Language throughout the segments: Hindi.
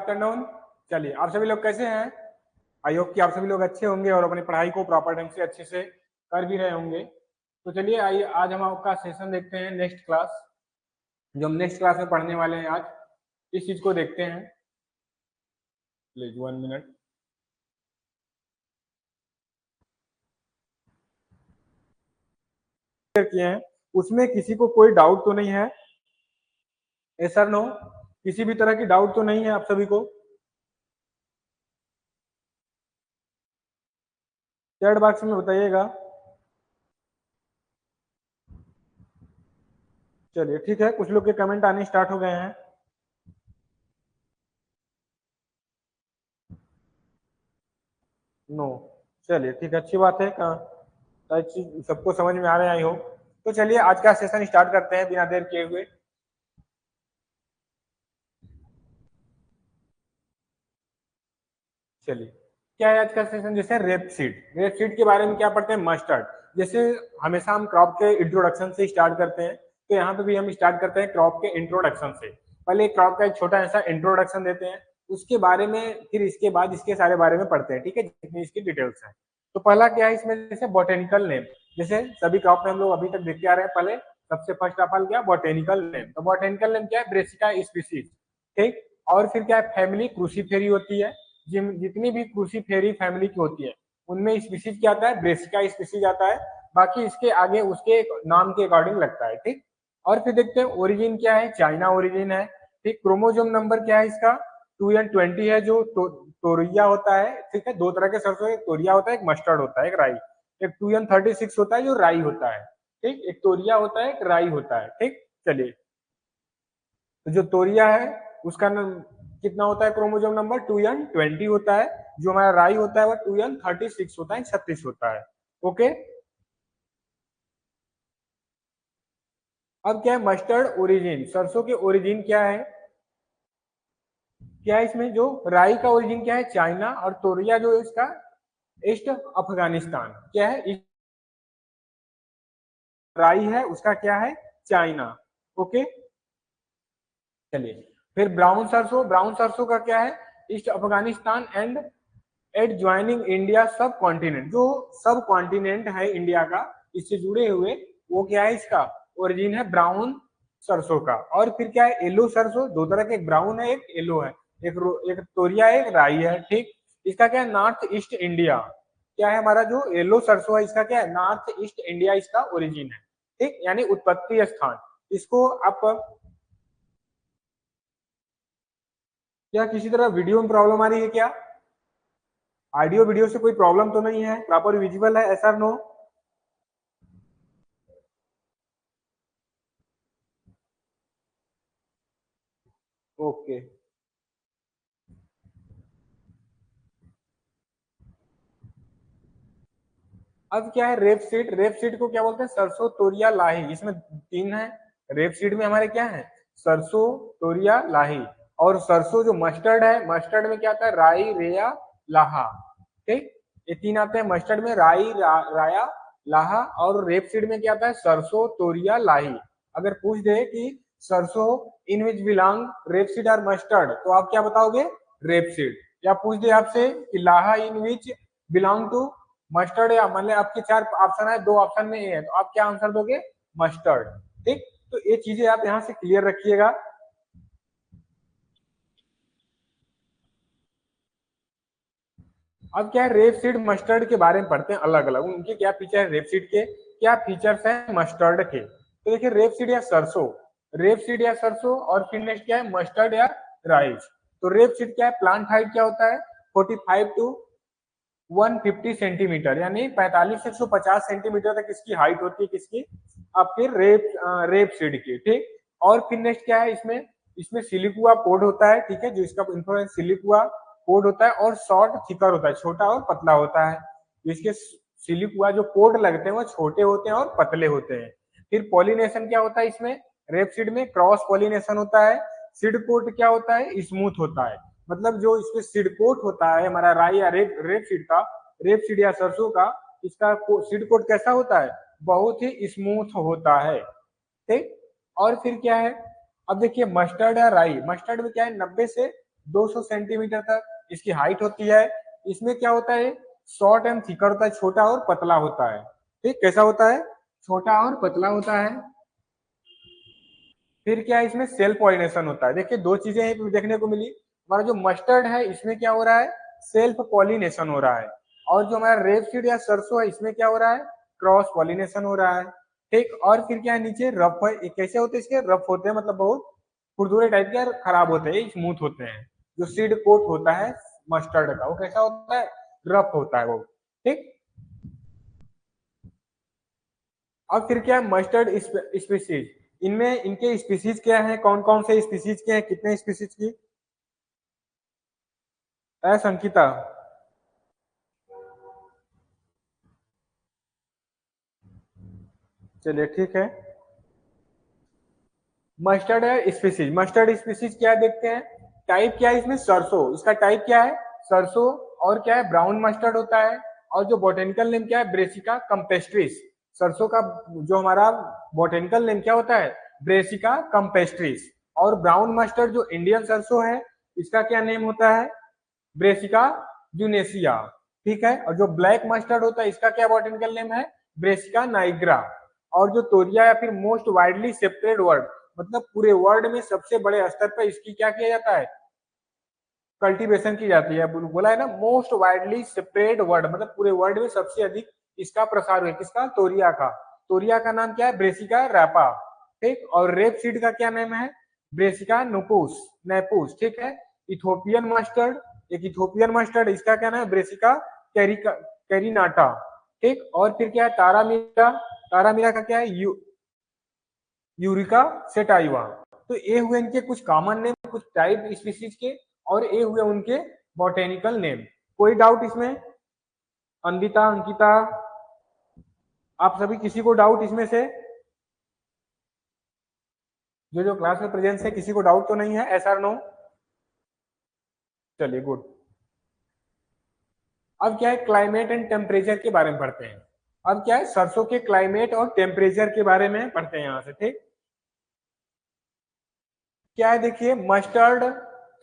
आफ्टरनून। चलिए, आप सभी लोग कैसे हैं? आई होप कि आप सभी लोग अच्छे होंगे और अपनी पढ़ाई को प्रॉपर ढंग से अच्छे से कर भी रहे होंगे। तो चलिए, आइए आज हम आपका सेशन देखते हैं, नेक्स्ट क्लास जो हम नेक्स्ट क्लास में पढ़ने वाले हैं आज इस चीज को देखते हैं। Please 1 minute. किए हैं उसमें किसी को कोई डाउट तो नहीं है? यस और नो? किसी भी तरह की डाउट तो नहीं है आप सभी को? चैट बॉक्स में बताइएगा। चलिए ठीक है, कुछ लोग के कमेंट आने स्टार्ट हो गए हैं। नो, चलिए ठीक है, अच्छी बात है। सबको समझ में आ रहा है आई होप। तो चलिए आज का सेशन स्टार्ट करते हैं बिना देर किए हुए। चलिए, क्या है आज का सेशन? जैसे रेपसीड के बारे में क्या पढ़ते हैं? मस्टर्ड। जैसे हमेशा हम क्रॉप के इंट्रोडक्शन से स्टार्ट करते हैं, तो यहाँ पे भी हम स्टार्ट करते हैं क्रॉप के इंट्रोडक्शन से। पहले क्रॉप का एक छोटा ऐसा इंट्रोडक्शन देते हैं, उसके बारे में फिर इसके बाद इसके सारे बारे में पढ़ते हैं, ठीक है, जितनी इसकी डिटेल्स है। तो पहला क्या है इसमें? जैसे बोटेनिकल नेम। जैसे सभी क्रॉप में हम लोग अभी तक देखते आ रहे हैं, पहले सबसे फर्स्ट ऑफ ऑल क्या? Botanical name. तो बोटेनिकल नेम क्या है? ब्रेसिका स्पीसीज, ठीक। और फिर क्या है? फैमिली क्रूसीफेरी होती है। जितनी भी क्रूसीफेरी फैमिली की होती है उनमें स्पीसीज क्या आता है? ब्रेसिका स्पीसीज आता है। बाकी इसके आगे उसके नाम के अकॉर्डिंग लगता है, ठीक। और फिर देखते हैं ओरिजिन क्या है? चाइना ओरिजिन है, ठीक। क्रोमोजोम नंबर क्या है इसका? 2n20 है, जो तोरिया होता है, ठीक है। दो तरह के सरसों, एक तोरिया होता है, एक मस्टर्ड होता है, एक राई। एक 2n36 होता है जो राई होता है, ठीक। एक तोरिया होता है, एक राई होता है, ठीक। चलिए, तो जो तोरिया है उसका कितना होता है? क्रोमोजोम नंबर 2n20 होता है। जो हमारा राई होता है वो 2n36 होता है, 36 होता है। ओके। अब क्या है? मस्टर्ड ओरिजिन, सरसों के ओरिजिन क्या है? क्या है इसमें? जो राई का ओरिजिन क्या है? चाइना। और तोरिया जो है इसका ईस्ट अफगानिस्तान। क्या है? राई है उसका क्या है? चाइना। ओके। चलिए, फिर ब्राउन सरसों का क्या है? East Afghanistan and at joining India sub continent. जो सब कॉन्टिनेंट है इंडिया का, इससे जुड़े हुए, वो क्या है? इसका ओरिजिन है ब्राउन सरसों का। और फिर क्या है? येलो सरसों। दो तरह के, एक ब्राउन है, एक येलो है। एक तोरिया है, एक राई है, ठीक। इसका क्या है? North east India. क्या है हमारा जो येलो सरसों है इसका क्या है? नॉर्थ ईस्ट इंडिया इसका ओरिजिन है, ठीक, यानी उत्पत्ति स्थान। इसको आप क्या किसी तरह वीडियो में प्रॉब्लम आ रही है क्या? ऑडियो वीडियो से कोई प्रॉब्लम तो नहीं है? प्रॉपर विजिबल है? ऐसा नो? ओके। अब क्या है? रेप सीड को क्या बोलते हैं? सरसों, तोरिया, लाही। इसमें तीन है। रेप सीड में हमारे क्या है? सरसों, तोरिया, लाही। और सरसों जो मस्टर्ड है, मस्टर्ड में क्या आता है? राई, रेया, लाहा, ठीक। ये तीन आते हैं मस्टर्ड में, राई, राया, लाहा। और रेप सीड में क्या आता है? सरसों, तोरिया, लाही। अगर पूछ दे कि सरसों इन विच बिलोंग रेप सीड और मस्टर्ड, तो आप क्या बताओगे? Rape seed. या पूछ दे आपसे कि लाहा इन विच बिलोंग टू मस्टर्ड, या मान लिया आपके चार ऑप्शन है, दो ऑप्शन में ए है, तो आप क्या आंसर दोगे? मस्टर्ड, ठीक। तो ये चीजें आप यहाँ से क्लियर रखिएगा। अब क्या है? रेपसीड मस्टर्ड के बारे में पढ़ते हैं अलग अलग, उनके क्या फीचर है, रेपसीड के क्या फीचर्स हैं मस्टर्ड के। तो देखिए, रेपसीड या सरसों, और फिर नेक्स्ट क्या है? मस्टर्ड या राइस। तो रेपसीड क्या है? प्लांट हाइट क्या होता है? 45 टू 150 सेंटीमीटर, यानी 45 से 150 सेंटीमीटर तक इसकी हाइट होती है। किसकी? आपके रेप सीड की, ठीक। और फिर नेक्स्ट क्या है इसमें? इसमें सिलिकुआ पोड होता है, ठीक है, जो इसका इंफॉर्मेशन सिलिकुआ पोड होता है। और शॉर्ट थिकर होता है, छोटा और पतला होता है। इसके सिलिकुआ जो पोड लगते हैं वो छोटे होते हैं और पतले होते हैं। फिर पॉलिनेशन क्या होता है इसमें? रेप सीड में क्रॉस पॉलिनेशन होता है। सीड कोट क्या होता है? स्मूथ होता है। मतलब जो इसमें सीड कोट होता है हमारा राई या रेप सीड का, रेप सीड या सरसों का, इसका सीड कोट कैसा होता है? बहुत ही स्मूथ होता है, ठीक। और फिर क्या है? अब देखिए, मस्टर्ड या राई। मस्टर्ड में क्या है? 90 से 200 सेंटीमीटर तक इसकी हाइट होती है। इसमें क्या होता है, शॉर्ट एंड थिकर होता है, छोटा और पतला होता है। ठीक, कैसा होता है, छोटा और पतला होता है। फिर क्या है, इसमें सेल्फ पॉलिनेशन होता है। देखिए दो चीजें यहीं पे देखने को मिली, हमारा जो मस्टर्ड है इसमें क्या हो रहा है, सेल्फ पॉलिनेशन हो रहा है, और जो हमारा रेपसीड या सरसों है इसमें क्या हो रहा है, क्रॉस पॉलिनेशन हो रहा है। ठीक, और फिर क्या है, नीचे रफ है, कैसे होते हैं इसके, रफ होते हैं, मतलब बहुत खुरदुरे टाइप के, खराब होते हैं, स्मूथ होते हैं। जो सीड कोट होता है मस्टर्ड का वो कैसा होता है, रफ होता है वो। ठीक, अब फिर क्या है, मस्टर्ड स्पीसीज, इनमें इनके स्पीसीज क्या है, कौन कौन से स्पीसीज के हैं, कितने स्पीसीज की है संकिता। चलिए ठीक है, मस्टर्ड है स्पीसीज, मस्टर्ड स्पीसीज क्या है देखते हैं। टाइप क्या है इसमें, सरसों, इसका टाइप क्या है, सरसों। और क्या है, ब्राउन मस्टर्ड होता है। और जो बोटेनिकल नेम क्या है, ब्रेसिका कंपेस्ट्रिस। सरसों का जो हमारा बोटेनिकल नेम क्या होता है, ब्रेसिका कंपेस्ट्रिस। और ब्राउन मस्टर्ड जो इंडियन सरसों है, इसका क्या नेम होता है, ब्रेसिका जुनेसिया। ठीक है, और जो ब्लैक मस्टर्ड होता है इसका क्या बोटेनिकल नेम है, ब्रेसिका नाइग्रा। और जो तोरिया या फिर मोस्ट वाइडली सेप्टेड वर्ड, मतलब पूरे वर्ल्ड में सबसे बड़े स्तर पर इसकी क्या किया जाता है, कल्टीवेशन की जाती है। बोला है ना, मोस्ट वाइडली स्प्रेड वर्ड, मतलब पूरे वर्ल्ड में सबसे अधिक इसका प्रसार है, किसका, तोरिया का। तोरिया का नाम क्या है, ब्रेसिका रैपा। ठीक, और रेप सीड का क्या नाम है, ब्रेसिका नुपूस नेपूस। ठीक है, इथोपियन मस्टर्ड, एक इथोपियन मस्टर्ड, इसका क्या नाम है, ब्रेसिका कैरिनाटा। ठीक, और फिर क्या है, तारामीरा, तारामीरा का क्या है, यूरिका सेटाइवा। तो ये हुए इनके कुछ कॉमन नेम, कुछ टाइप स्पीसीज के, और ये हुए उनके बॉटेनिकल नेम। कोई डाउट इसमें, अंदिता, अंकिता, आप सभी किसी को डाउट इसमें से, जो जो क्लास में प्रेजेंस है, किसी को डाउट तो नहीं है, एस आर नो। चलिए गुड। अब क्या है, क्लाइमेट एंड टेम्परेचर के बारे में पढ़ते हैं। अब क्या है, सरसों के क्लाइमेट और टेम्परेचर के बारे में पढ़ते हैं यहाँ से। ठीक, क्या है देखिए, mustard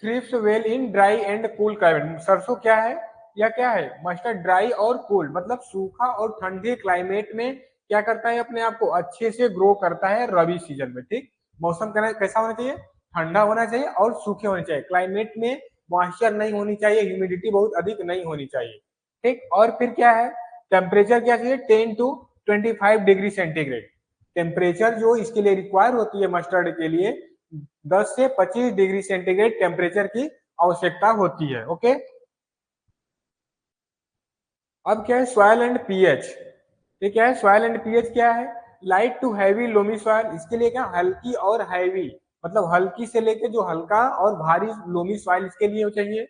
thrives well in dry and cool climate. सरसों क्या है, या क्या है, मस्टर्ड ड्राई और कूल, मतलब सूखा और ठंडे क्लाइमेट में क्या करता है, अपने आप को अच्छे से ग्रो करता है रबी सीजन में। ठीक, मौसम कैसा होना चाहिए, ठंडा होना चाहिए और सूखे होने चाहिए, क्लाइमेट में मॉइस्चर नहीं होनी चाहिए, ह्यूमिडिटी बहुत अधिक नहीं होनी चाहिए। ठीक, और फिर क्या है, टेम्परेचर क्या चाहिए, 10 to 25 डिग्री सेंटीग्रेड। टेम्परेचर जो इसके लिए रिक्वायर होती है मस्टर्ड के लिए, 10 से 25 डिग्री सेंटीग्रेड टेम्परेचर की आवश्यकता होती है। ओके, अब क्या है, सॉइल एंड पीएच। ये क्या है, सॉइल एंड पीएच क्या है, light to heavy loamy soil, इसके लिए क्या, हल्की और हैवी, मतलब हल्की से लेके जो हल्का और भारी लोमी सॉइल इसके लिए चाहिए।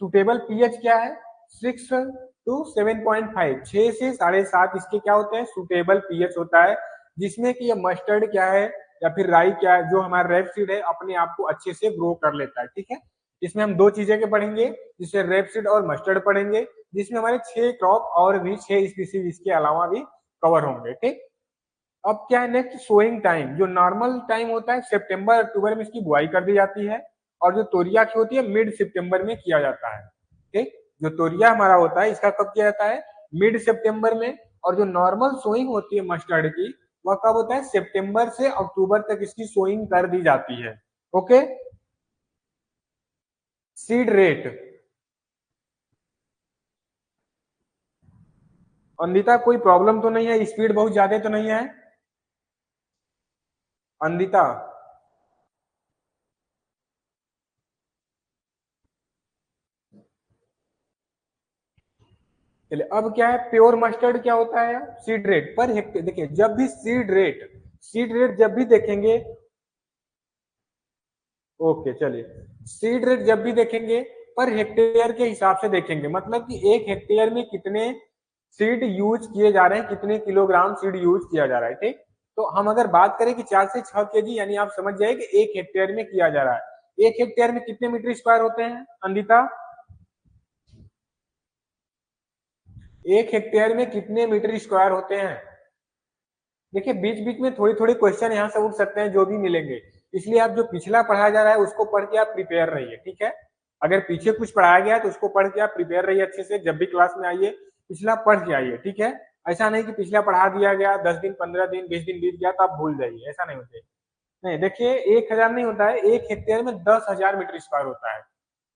सुटेबल पीएच क्या है, 6 to 7.5, 6 से 7.5 इसके क्या होते हैं, सुटेबल पीएच होता है, जिसमें कि ये मस्टर्ड क्या है या फिर राई क्या है, जो हमारा रेप सीड है, अपने आप को अच्छे से ग्रो कर लेता है। ठीक है, इसमें हम दो चीजें के पढ़ेंगे, जिससे रेप सीड और मस्टर्ड पढ़ेंगे, जिसमें हमारे 6 क्रॉप और भी 6 स्पीसीज इसके अलावा भी कवर होंगे। ठीक, अब क्या है, नेक्स्ट सोइंग टाइम, जो नॉर्मल टाइम होता है सितंबर अक्टूबर में इसकी बुआई कर दी जाती है, और जो तोरिया की होती है मिड सितंबर में किया जाता है। ठीक, जो तोरिया हमारा होता है इसका कब किया जाता है, मिड सितंबर में, और जो नॉर्मल सोइंग होती है मस्टर्ड की, वह कब होता है, सितंबर से अक्टूबर तक इसकी सोइंग कर दी जाती है। ओके, सीड रेट, अंदिता कोई प्रॉब्लम तो नहीं है, स्पीड बहुत ज्यादा तो नहीं है अंदिता। चलिए, अब क्या है, प्योर मस्टर्ड क्या होता है, सीड रेट पर हेक्टेयर। देखिए जब भी सीड रेट जब भी देखेंगे, ओके चलिए, सीड रेट जब भी देखेंगे पर हेक्टेयर के हिसाब से देखेंगे, मतलब कि एक हेक्टेयर में कितने सीड यूज किए जा रहे हैं, कितने किलोग्राम सीड यूज किया जा रहा है। ठीक, तो हम अगर बात करें कि 4 से 6 केजी, यानी आप समझ जाए कि एक हेक्टेयर में किया जा रहा है। एक हेक्टेयर में कितने मीटर स्क्वायर होते हैं अंदिता, एक हेक्टेयर में कितने मीटर स्क्वायर होते हैं। देखिए बीच बीच में थोड़ी थोड़ी क्वेश्चन यहाँ से उठ सकते हैं, जो भी मिलेंगे, इसलिए आप जो पिछला पढ़ा जा रहा है उसको पढ़ के आप प्रिपेयर रहिए। ठीक है, अगर पीछे कुछ पढ़ाया गया है तो उसको पढ़ के आप प्रिपेयर रहिए अच्छे से, जब भी क्लास में आइए पिछला पढ़ के आइए, ठीक है। ऐसा नहीं कि पिछला पढ़ा दिया गया, 10 दिन 15 दिन 20 दिन बीत गया तो आप भूल जाइए, ऐसा नहीं होते। नहीं देखिए, 1,000 नहीं होता है, 1 हेक्टेयर में 10,000 मीटर स्क्वायर होता है,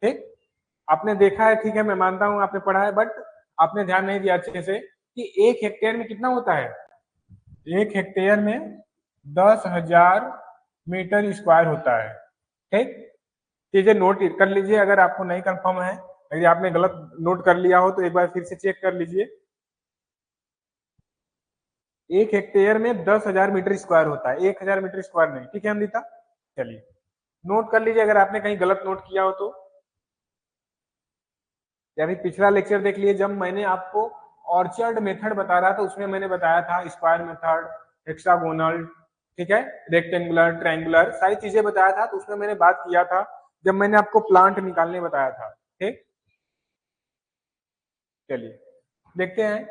ठीक। आपने देखा है, ठीक है, मैं मानता हूँ आपने पढ़ा है, बट आपने ध्यान नहीं दिया अच्छे से कि 1 हेक्टेयर में कितना होता है। 1 हेक्टेयर में 10,000 मीटर स्क्वायर होता है, ठीक। चीजें नोट कर लीजिए, अगर आपको नहीं कंफर्म है, अगर आपने गलत नोट कर लिया हो तो एक बार फिर से चेक कर लीजिए। 1 हेक्टेयर में 10,000 मीटर स्क्वायर होता है, 1,000 मीटर स्क्वायर नहीं, ठीक है अमृता। चलिए नोट कर लीजिए अगर आपने कहीं गलत नोट किया हो तो। या फिर पिछला लेक्चर देख लिए, जब मैंने आपको ऑर्चर्ड मेथड बता रहा था उसमें मैंने बताया था स्क्वायर मेथड, हेक्सागोनल, ठीक है, रेक्टेंगुलर, ट्रायंगुलर, सारी चीजें बताया था, तो उसमें मैंने बात किया था जब मैंने आपको प्लांट निकालने बताया था, ठीक। चलिए देखते हैं।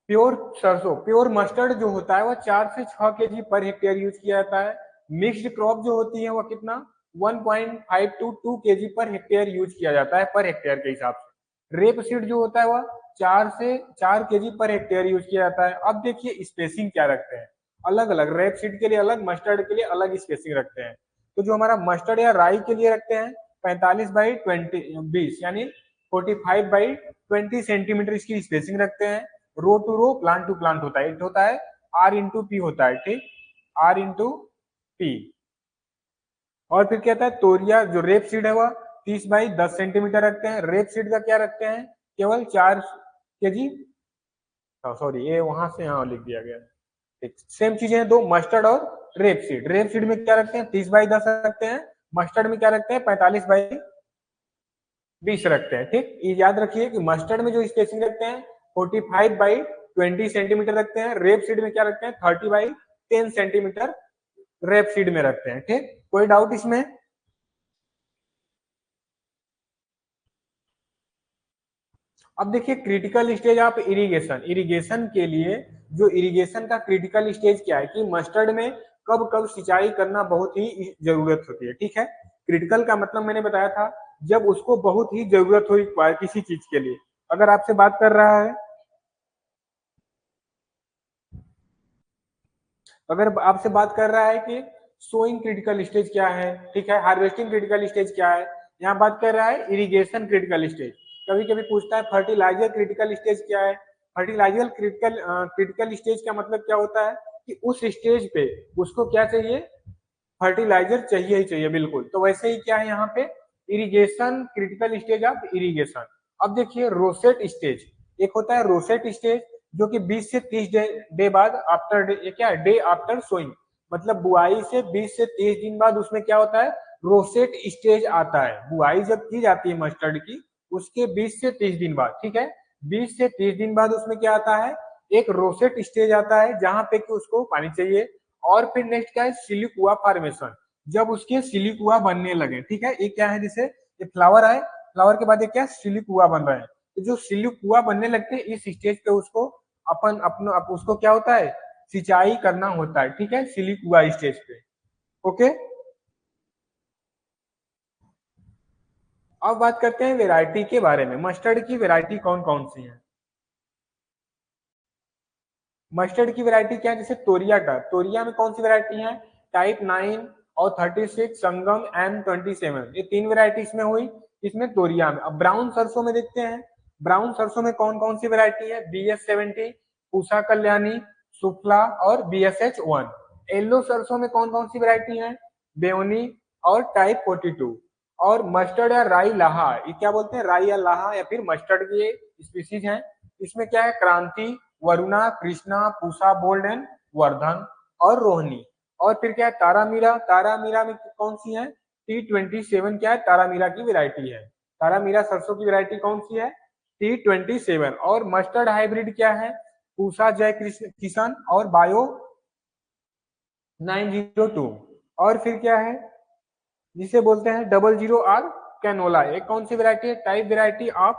प्योर सरसों, प्योर मस्टर्ड जो होता है वह 4 से 6 kg पर हेक्टेयर यूज किया जाता है। मिक्स्ड क्रॉप जो होती है वह कितना 1.5 to 2 kg per hectare use किया जाता है, पर हेक्टेयर के हिसाब से। रेप सीड जो होता है वह 4 से 4 kg पर हेक्टेयर यूज किया जाता है। अब देखिए स्पेसिंग क्या रखते हैं, अलग अलग, रेप सीड के लिए अलग, मस्टर्ड के लिए अलग स्पेसिंग रखते हैं। तो जो हमारा मस्टर्ड या राई के लिए रखते हैं 45/20 यानी 45/20 सेंटीमीटर इसकी स्पेसिंग रखते हैं। Row to row, plant to plant होता है, होता है R/P होता है, ठीक, R/P। और फिर क्या होता है, तोरिया जो रेप सीड है वह 30/10 सेंटीमीटर रखते हैं। रेप सीड का क्या रखते हैं, केवल 4 kg, सॉरी ये वहां से यहाँ लिख दिया गया, ठीक। सेम चीजें हैं दो, मस्टर्ड और रेप सीड। रेप सीड में क्या रखते हैं 30/10 रखते हैं, मस्टर्ड में क्या रखते हैं 45/20 रखते हैं, ठीक। ये याद रखिए कि मस्टर्ड में जो स्पेसिंग रखते हैं 45/20 सेंटीमीटर रखते हैं, रेप सीड में क्या रखते हैं 30/10 सेंटीमीटर रेप सीड में रखते हैं, ठीक। कोई डाउट इसमें। अब देखिए critical stage of irrigation, irrigation के लिए जो इरिगेशन का क्रिटिकल स्टेज क्या है कि मस्टर्ड में कब कब सिंचाई करना बहुत ही जरूरत होती है, ठीक है। क्रिटिकल का मतलब मैंने बताया था जब उसको बहुत ही जरूरत हो किसी चीज के लिए। अगर आपसे बात कर रहा है, अगर आपसे बात कर रहा है कि सोइंग क्रिटिकल स्टेज क्या है, ठीक है, हार्वेस्टिंग क्रिटिकल स्टेज क्या है, यहाँ बात कर रहा है इरिगेशन क्रिटिकल स्टेज। कभी कभी पूछता है फर्टिलाइजर क्रिटिकल स्टेज क्या है। फर्टिलाइजर क्रिटिकल स्टेज का मतलब क्या होता है कि उस स्टेज पे उसको क्या चाहिए, फर्टिलाइजर चाहिए ही चाहिए, बिल्कुल। तो वैसे ही क्या है यहाँ पे irrigation critical stage of irrigation. अब देखिए रोसेट स्टेज, एक होता है रोसेट स्टेज जो कि 20 से 30 डे बाद आफ्टर डे, क्या डे आफ्टर सोइंग, मतलब बुआई से 20 से 30 दिन बाद उसमें क्या होता है रोसेट स्टेज आता है। बुआई जब की जाती है मस्टर्ड की उसके 20 से 30 दिन बाद, ठीक है, 20 से 30 दिन बाद उसमें क्या आता है एक रोसेट स्टेज आता है जहां पे कि उसको पानी चाहिए। और फिर नेक्स्ट क्या है सिलिकुआ फॉर्मेशन, जब उसके सिलिकुआ बनने लगे, ठीक है। ये क्या है, जैसे ये फ्लावर है, फ्लावर के बाद ये क्या सिलिकुआ बन रहे हैं, तो जो सिलिकुआ बनने लगते हैं इस स्टेज पे उसको अपन अपना उसको क्या होता है सिंचाई करना होता है, ठीक है, सिलिकुआ स्टेज पे। ओके, अब बात करते हैं वेराइटी के बारे में, मस्टर्ड की वेराइटी कौन कौन सी है। मस्टर्ड की वैरायटी क्या है, जैसे तोरिया का, तोरिया में कौन सी वैरायटी है टाइप 9 और 36 संगम M27, ये 3 वैरायटी इसमें हुई, इसमें तोरिया में। अब ब्राउन सरसों में देखते हैं, ब्राउन सरसों में कौन कौन सी वैरायटी है BS70, पूसा कल्याणी, सुफला और BSH1। येलो सरसों में कौन कौन सी वैरायटी है बेओनी और टाइप 42। और मस्टर्ड या राई लाहा, ये क्या बोलते हैं राई या लाहा या फिर मस्टर्ड की स्पीसीज है। इसमें क्या है क्रांति, वरुणा, कृष्णा, पूसा बोल्ड एंड वर्धन और रोहिणी। और फिर क्या है तारामीरा, तारामीरा में कौन सी है T27, क्या है तारामीरा की वैरायटी है। तारामीरा सरसों की वैरायटी कौन सी है T27। और मस्टर्ड हाइब्रिड क्या है पूसा जय कृष्ण किशन और बायो 902। और फिर क्या है जिसे बोलते हैं 00R कैनोला, एक कौन सी वैरायटी है टाइप वैरायटी ऑफ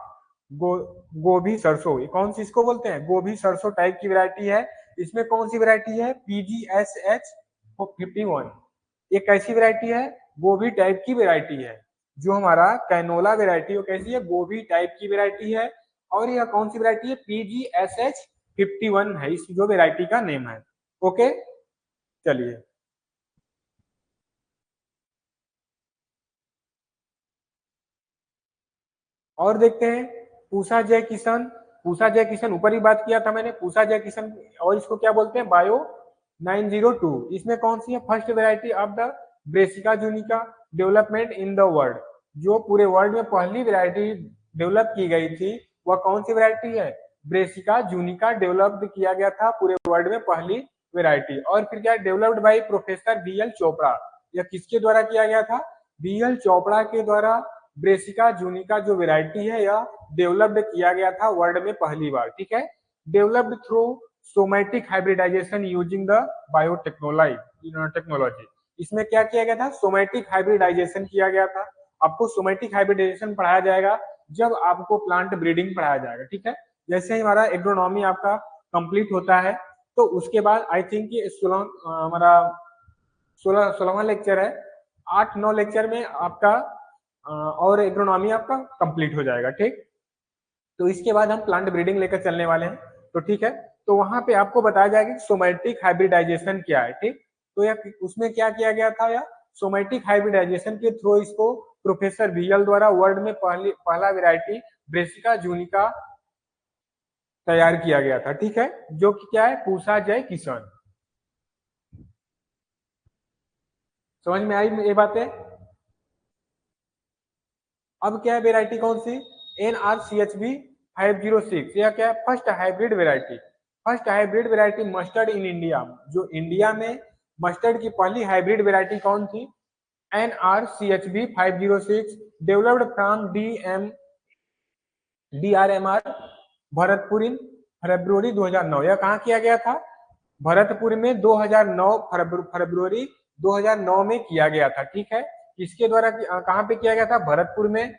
गो, गोभी सरसों, ये कौन सी इसको बोलते हैं गोभी सरसों टाइप की वैरायटी है। इसमें कौन सी वैरायटी है PGSH 51, ये कैसी वैरायटी है गोभी टाइप की वैरायटी है। जो हमारा कैनोला वेराइटी वो कैसी है, गोभी टाइप की वेराइटी है, और यह कौन सी वेराइटी है, PGSH51 है इस जो वेराइटी का नेम है। ओके, चलिए और देखते हैं पूसा जय किशन। पूसा जय किशन ऊपर ही बात किया था मैंने, पूसा जय किशन, और इसको क्या बोलते हैं, बायो 902। इसमें कौन सी है, first variety of the Brassica juncea development in the world, जो पूरे वर्ल्ड में पहली वेराइटी डेवलप की गई थी वह कौन सी वेराइटी है, ब्रेसिका जूनिका डेवलप्ड किया गया था पूरे वर्ल्ड में पहली वेराइटी। और फिर क्या, developed by professor BL Chopra, यह किसके द्वारा किया गया था, BL चोपड़ा के द्वारा ब्रेसिका जूनिका जो वेराइटी है यह डेवलप्ड किया गया था वर्ल्ड में पहली बार, ठीक है। Developed through somatic hybridization using the technology. इसमें क्या किया गया था, सोमैटिक हाइब्रिडाइजेशन किया गया था। आपको सोमैटिक हाइब्रिडाइजेशन पढ़ाया जाएगा जब आपको प्लांट ब्रीडिंग पढ़ाया जाएगा, ठीक है। जैसे ही हमारा एग्रोनॉमी आपका कंप्लीट होता है तो उसके बाद आई थिंक हमारा 16वां लेक्चर है, 8-9 लेक्चर में आपका और एग्रोनॉमी आपका कंप्लीट हो जाएगा, ठीक। तो इसके बाद हम प्लांट ब्रीडिंग लेकर चलने वाले हैं, तो ठीक है। तो वहां पे आपको बताया जाएगा कि सोमैटिक हाइब्रिडाइजेशन क्या है, ठीक। तो यह उसमें क्या किया गया था, या सोमैटिक हाइब्रिडाइजेशन के थ्रू इसको प्रोफेसर VL द्वारा वर्ल्ड में पहला वेराइटी ब्रेसिका जूनिका तैयार किया गया था, ठीक है, जो कि क्या है, पूसा जय किशन। समझ में आई ये बातें। अब क्या है, वेराइटी कौन सी, NRCHB 506, यह क्या है, first hybrid variety. First hybrid variety mustard in India, जो इंडिया में मस्टर्ड की पहली हाइब्रिड वेराइटी कौन थी, NRCHB 506, developed from DRMR Bharatpur in February 2009। यह कहाँ किया गया था, भरतपुर में 2009 फरवरी 2009 में किया गया था, ठीक है। किसके द्वारा, कहाँ पे किया गया था, भरतपुर में,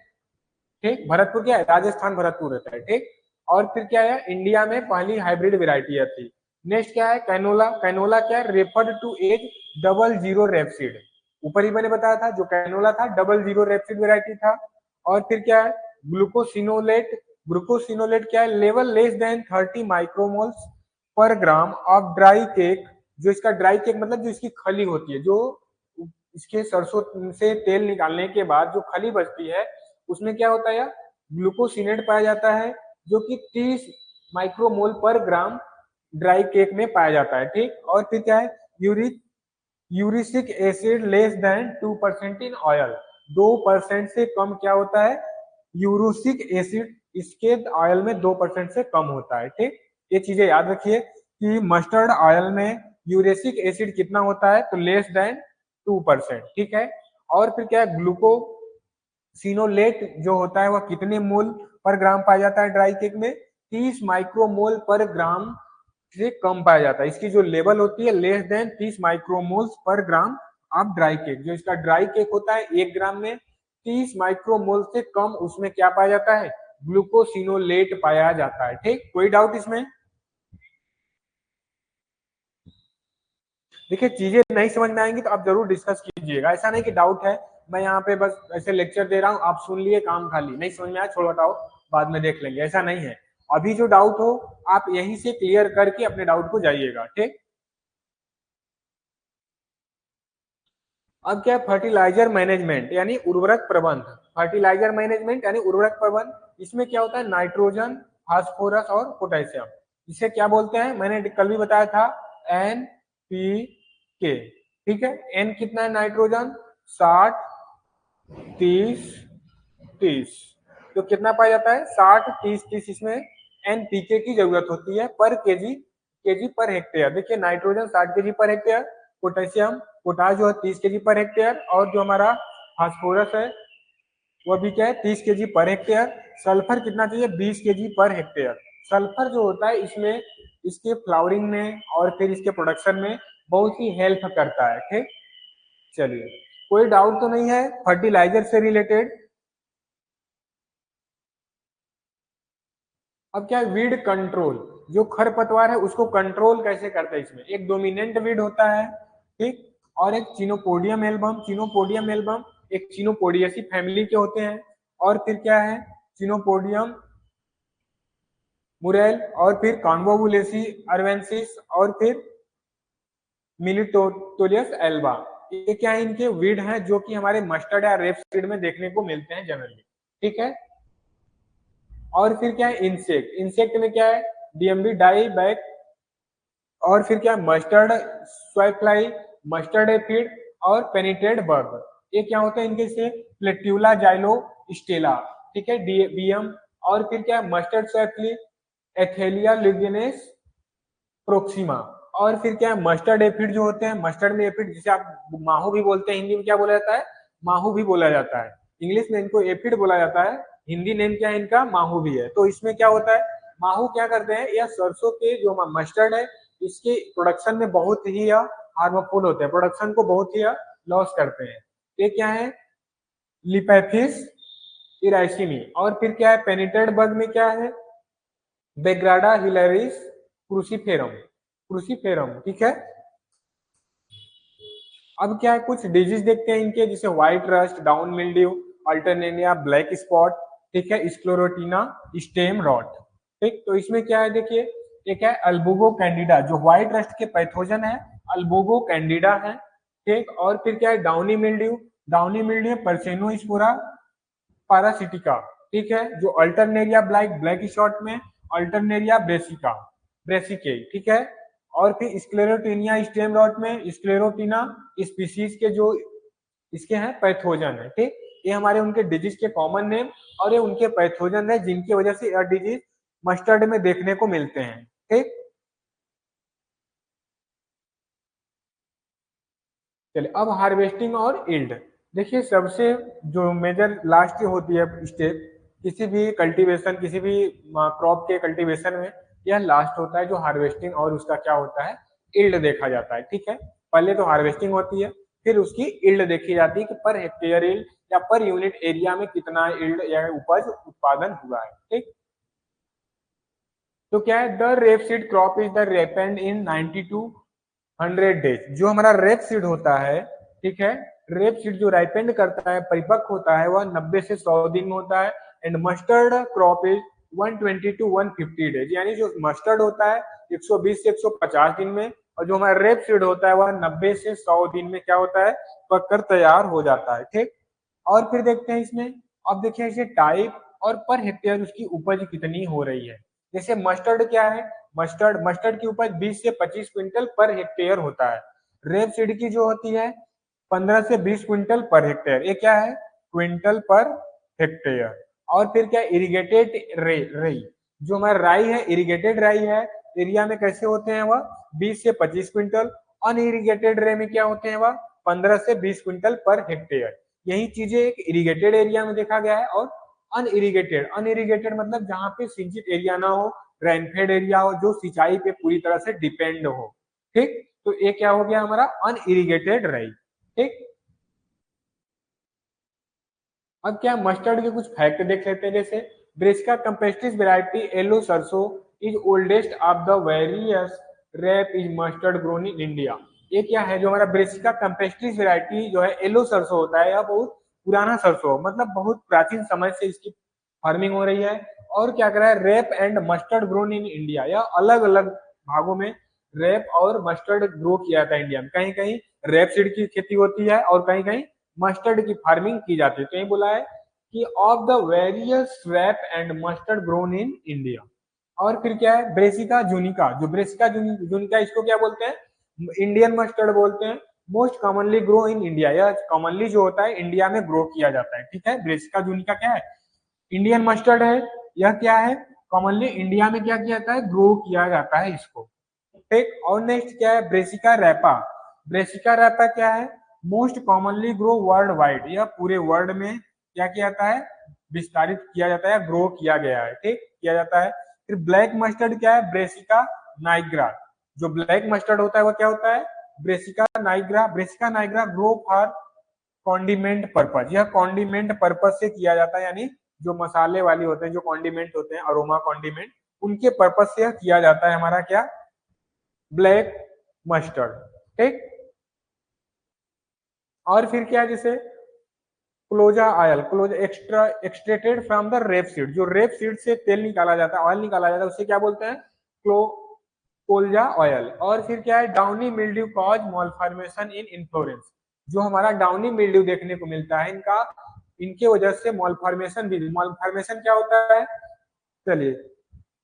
ठीक। भरतपुर क्या है, राजस्थान भरतपुर रहता है, ठीक। और फिर क्या है, इंडिया में पहली हाइब्रिड वेराइटी थी। नेक्स्ट क्या है, कैनोला। कैनोला क्या है, रेफर्ड टू एज 00 रेपसीड, ऊपर ही मैंने बताया था जो कैनोला था 00 रेपसीड वेराइटी था। और फिर क्या है, ग्लूकोसिनोलेट। ग्लूकोसिनोलेट क्या है, लेवल लेस देन 30 माइक्रोमोल्स पर ग्राम ऑफ ड्राई केक, जो इसका ड्राई केक मतलब जो इसकी खली होती है, जो इसके सरसों से तेल निकालने के बाद जो खली बचती है उसमें क्या होता है, ग्लूकोसिनेट पाया जाता है, जो कि 30 माइक्रोमोल पर ग्राम ड्राई केक में पाया जाता है, ठीक। और फिर क्या है, erucic acid less than 2% in oil, 2% से कम क्या होता है, यूरोसिक एसिड इसके ऑयल में 2% से कम होता है, ठीक। ये चीजें याद रखिए कि मस्टर्ड ऑयल में यूरेसिक एसिड कितना होता है, तो लेस देन 2%, ठीक है। और फिर क्या है, ग्लूकोसिनोलेट जो होता है वह कितने मोल पर ग्राम पाया जाता है ड्राई केक में, 30 माइक्रोमोल पर ग्राम से कम पाया जाता है। इसकी जो लेवल होती है लेस देन 30 माइक्रोमोल्स पर ग्राम ऑफ ड्राई केक, जो इसका ड्राई केक होता है 1 ग्राम में 30 माइक्रोमोल से कम उसमें क्या पाया जाता है, ग्लूकोसिनोलेट पाया जाता है, ठीक। कोई डाउट इसमें। देखिए चीजें नहीं समझ में आएंगी तो आप जरूर डिस्कस कीजिएगा, ऐसा नहीं कि डाउट है मैं यहाँ पे बस ऐसे लेक्चर दे रहा हूँ आप सुन लिए काम खाली, नहीं समझ में आया छोड़ हटाओ बाद में देख लेंगे, ऐसा नहीं है। अभी जो डाउट हो आप यहीं से क्लियर करके अपने डाउट को जाइएगा, ठीक। अब क्या है, फर्टिलाइजर मैनेजमेंट यानी उर्वरक प्रबंध। फर्टिलाइजर मैनेजमेंट यानी उर्वरक प्रबंध, इसमें क्या होता है, नाइट्रोजन, फास्फोरस और पोटेशियम, इसे क्या बोलते हैं, मैंने कल भी बताया था, NPK, ठीक है। एन कितना है, नाइट्रोजन 60 30 30, तो कितना पाया जाता है, 60 30 30, इसमें NPK की जरूरत होती है पर केजी पर हेक्टेयर। देखिए nitrogen 60 KG per hectare, potassium potash जो है 30 केजी पर हेक्टेयर, और जो हमारा फास्फोरस है वह भी क्या है 30 केजी पर हेक्टेयर। सल्फर कितना चाहिए, 20 केजी पर हेक्टेयर। सल्फर जो होता है इसमें इसके फ्लावरिंग में और फिर इसके प्रोडक्शन में बहुत ही हेल्प करता है, ठीक। चलिए कोई डाउट तो नहीं है फर्टिलाइजर से रिलेटेड। अब क्या है, वीड कंट्रोल, जो खरपतवार है उसको कंट्रोल कैसे करते हैं, इसमें एक डोमिनेंट वीड होता है, ठीक, और एक चिनोपोडियम एल्बम। चिनोपोडियम एल्बम एक चिनोपोडियसी फैमिली के होते हैं, और फिर क्या है चिनोपोडियम मुरेल, और फिर कॉन्वोवुलेसी अर्वेंसिस, और फिर मिलिटोलियस एल्बा। ये क्या है इनके वीड हैं जो कि हमारे मस्टर्ड या रेपसीड में देखने को मिलते हैं जनरली, ठीक है। और फिर क्या है इंसेक्ट, इंसेक्ट में क्या है डीएमबी डाई बैक, और फिर क्या मस्टर्ड स्वाइफ्लाई, मस्टर्ड एफिड और पेनिटेड बर्ग। ये क्या होता है इनके से प्लेट्यूला जाइलो स्टेला, ठीक है बीएम। और फिर क्या मस्टर्ड स्वाइफ्ली एथेलिया लिगनेस प्रोक्सिमा। और फिर क्या मस्टर्ड एफिड जो होते हैं, मस्टर्ड में एफिड जिसे आप माहू भी बोलते हैं, हिंदी में क्या बोला जाता है माहू भी बोला जाता है, इंग्लिश में इनको एफिड बोला जाता है, हिंदी नेम क्या है इनका माहू भी है। तो इसमें क्या होता है माहू क्या करते हैं, यह सरसों के जो मस्टर्ड है इसके प्रोडक्शन में बहुत ही हार्मफुल होते हैं, प्रोडक्शन को बहुत ही लॉस करते हैं। ये क्या है लिपैफिस इराइसिनी। और फिर क्या है पेनिटेड बग में क्या है बेग्राडा हिलेरिस क्रूसीफेरम, क्रूसीफेरम, ठीक है। अब क्या है कुछ डिजीज देखते हैं इनके, जैसे white rust, down mildew, Alternaria, black spot, ठीक है स्क्लेरोटिना, स्टेम रॉट, ठीक। तो इसमें क्या है देखिए एक है अल्बुगो कैंडिडा जो व्हाइट रस्ट के पैथोजन है, अल्बुगो कैंडिडा है, ठीक। और फिर क्या है डाउनी मिल्ड्यू, डाउनी मिल्ड्यू परसेनोस्पोरा पारासिटिका, ठीक है। जो अल्टरनेरिया ब्लैक, ब्लैक शॉर्ट में अल्टरनेरिया ब्रेसिका, ब्रेसिके, ठीक है। और फिर स्क्लेरोटिनिया स्टेम रॉट में स्क्लेरोटिना स्पीसीज के जो इसके हैं पैथोजन है, ठीक। ये हमारे उनके डिजीज के कॉमन नेम और ये उनके पैथोजन है जिनकी वजह से यह डिजीज मस्टर्ड में देखने को मिलते हैं, ठीक। चलिए अब हार्वेस्टिंग और यील्ड देखिए, सबसे जो मेजर लास्ट होती है स्टेप किसी भी कल्टीवेशन, किसी भी क्रॉप के कल्टीवेशन में, यह लास्ट होता है जो हार्वेस्टिंग और उसका क्या होता है यील्ड देखा जाता है, ठीक है। पहले तो हार्वेस्टिंग होती है, फिर उसकी यील्ड देखी जाती है कि पर हेक्टेयर यील्ड या पर यूनिट एरिया में कितना यील्ड या उपज उत्पादन हुआ है, ठीक। तो क्या है the rapeseed crop is the ripened in 90 to 100 days. जो हमारा रेप सीड होता है, ठीक है, रेप सीड जो राइपेंड करता है परिपक्व होता है वह 90 से 100 दिन में होता है। And mustard crop is 120 to 150 days, यानी जो मस्टर्ड होता है 120 से 150 दिन में, और जो हमारा रेप सीड होता है वह 90 से 100 दिन में क्या होता है पककर तैयार हो जाता है, ठीक। और फिर देखते हैं इसमें, अब देखिए इसे टाइप और पर हेक्टेयर उसकी उपज कितनी हो रही है। जैसे मस्टर्ड क्या है, मस्टर्ड मस्टर्ड की उपज 20 से 25 क्विंटल पर हेक्टेयर होता है। रेप सीड की जो होती है 15 से 20 क्विंटल पर हेक्टेयर, ये क्या है क्विंटल पर हेक्टेयर। और फिर क्या इरिगेटेड रई, जो हमारा राई है इरिगेटेड राई है, एरिया में कैसे होते हैं वह 20 से 25 क्विंटल। अनइरिगेटेड रे में क्या होते हैं वह 15 से 20 क्विंटल पर हेक्टेयर। यही चीजें एक इरिगेटेड एरिया में देखा गया है, और अनइरिगेटेड, अनइरिगेटेड मतलब जहां पे सिंचित एरिया ना हो, रेनफेड एरिया हो, जो सिंचाई पे पूरी तरह से डिपेंड हो, ठीक। तो ये क्या हो गया हमारा अनइरिगेटेड राई, ठीक। अब क्या मस्टर्ड के कुछ फैक्ट देख लेते हैं, जैसे ब्रेसिका कैम्पेस्ट्रिस वैरायटी येलो सरसों is oldest of the various rape is mustard grown in India. ये क्या है जो हमारा ब्रेसिका कैम्पेस्ट्रिस वैरायटी जो है येलो सरसों होता है, यह बहुत पुराना सरसों मतलब बहुत प्राचीन समय से इसकी फार्मिंग हो रही है। और क्या कर रहा है rape and mustard grown in India, या अलग अलग भागों में रेप और मस्टर्ड ग्रो किया जाता है इंडिया में, कहीं कहीं रेप सीड की खेती होती है और कहीं कहीं मस्टर्ड की फार्मिंग की जाती है। तो ये बोला है कि of the various rape and mustard grown in India. और फिर क्या है ब्रेसिका जूनिका, जो ब्रेसिका जूनिका इसको क्या बोलते हैं इंडियन मस्टर्ड बोलते हैं। Most commonly grow in India, यह कॉमनली जो होता है इंडिया में ग्रो किया जाता है, ठीक है। ब्रेसिका जूनिका क्या है इंडियन मस्टर्ड है, यह क्या है कॉमनली इंडिया में क्या किया जाता है ग्रो किया जाता है इसको, ठीक। और नेक्स्ट क्या है ब्रेसिका रैपा, ब्रेसिका रैपा क्या है most commonly grow world wide, यह पूरे वर्ल्ड में क्या किया जाता है विस्तारित किया जाता है, ग्रो किया गया है, ठीक किया जाता है। फिर ब्लैक मस्टर्ड क्या है ब्रेसिका नाइग्रा, जो ब्लैक मस्टर्ड होता है वह क्या होता है Brassica nigra, Brassica nigra grow for condiment purpose, यह कॉन्डिमेंट पर्पज से किया जाता है, यानी जो मसाले वाली होते हैं जो कॉन्डिमेंट होते हैं अरोमा कॉन्डिमेंट उनके पर्पज से किया जाता है हमारा क्या ब्लैक मस्टर्ड, ठीक। और फिर क्या जैसे colza oil, colza extra extracted from the rape seed, जो रेप सीड से तेल निकाला जाता है, ऑयल निकाला जाता है, उसे क्या बोलते हैं? क्लो कोल्जा ऑयल। और फिर क्या है? डाउनी मिल्ड्यू कॉज मॉलफॉर्मेशन इन इन्फ्लोरेंस, जो हमारा डाउनी मिल्ड्यू देखने को मिलता है इनका, इनके वजह से मॉलफॉर्मेशन भी, मॉलफॉर्मेशन क्या होता है? चलिए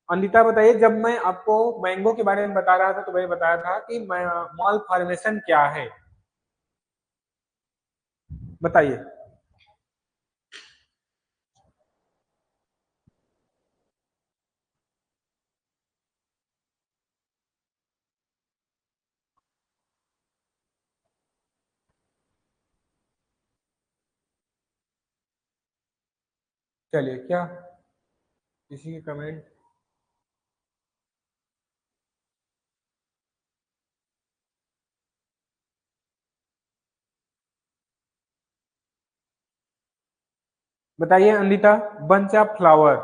अनिता बताइए, जब मैं आपको मैंगो के बारे में बता रहा था तो मैंने बताया था कि मॉलफॉर्मेशन क्या है, बताइए। चलिए क्या किसी के कमेंट? बताइए अनिता। बंच ऑफ फ्लावर,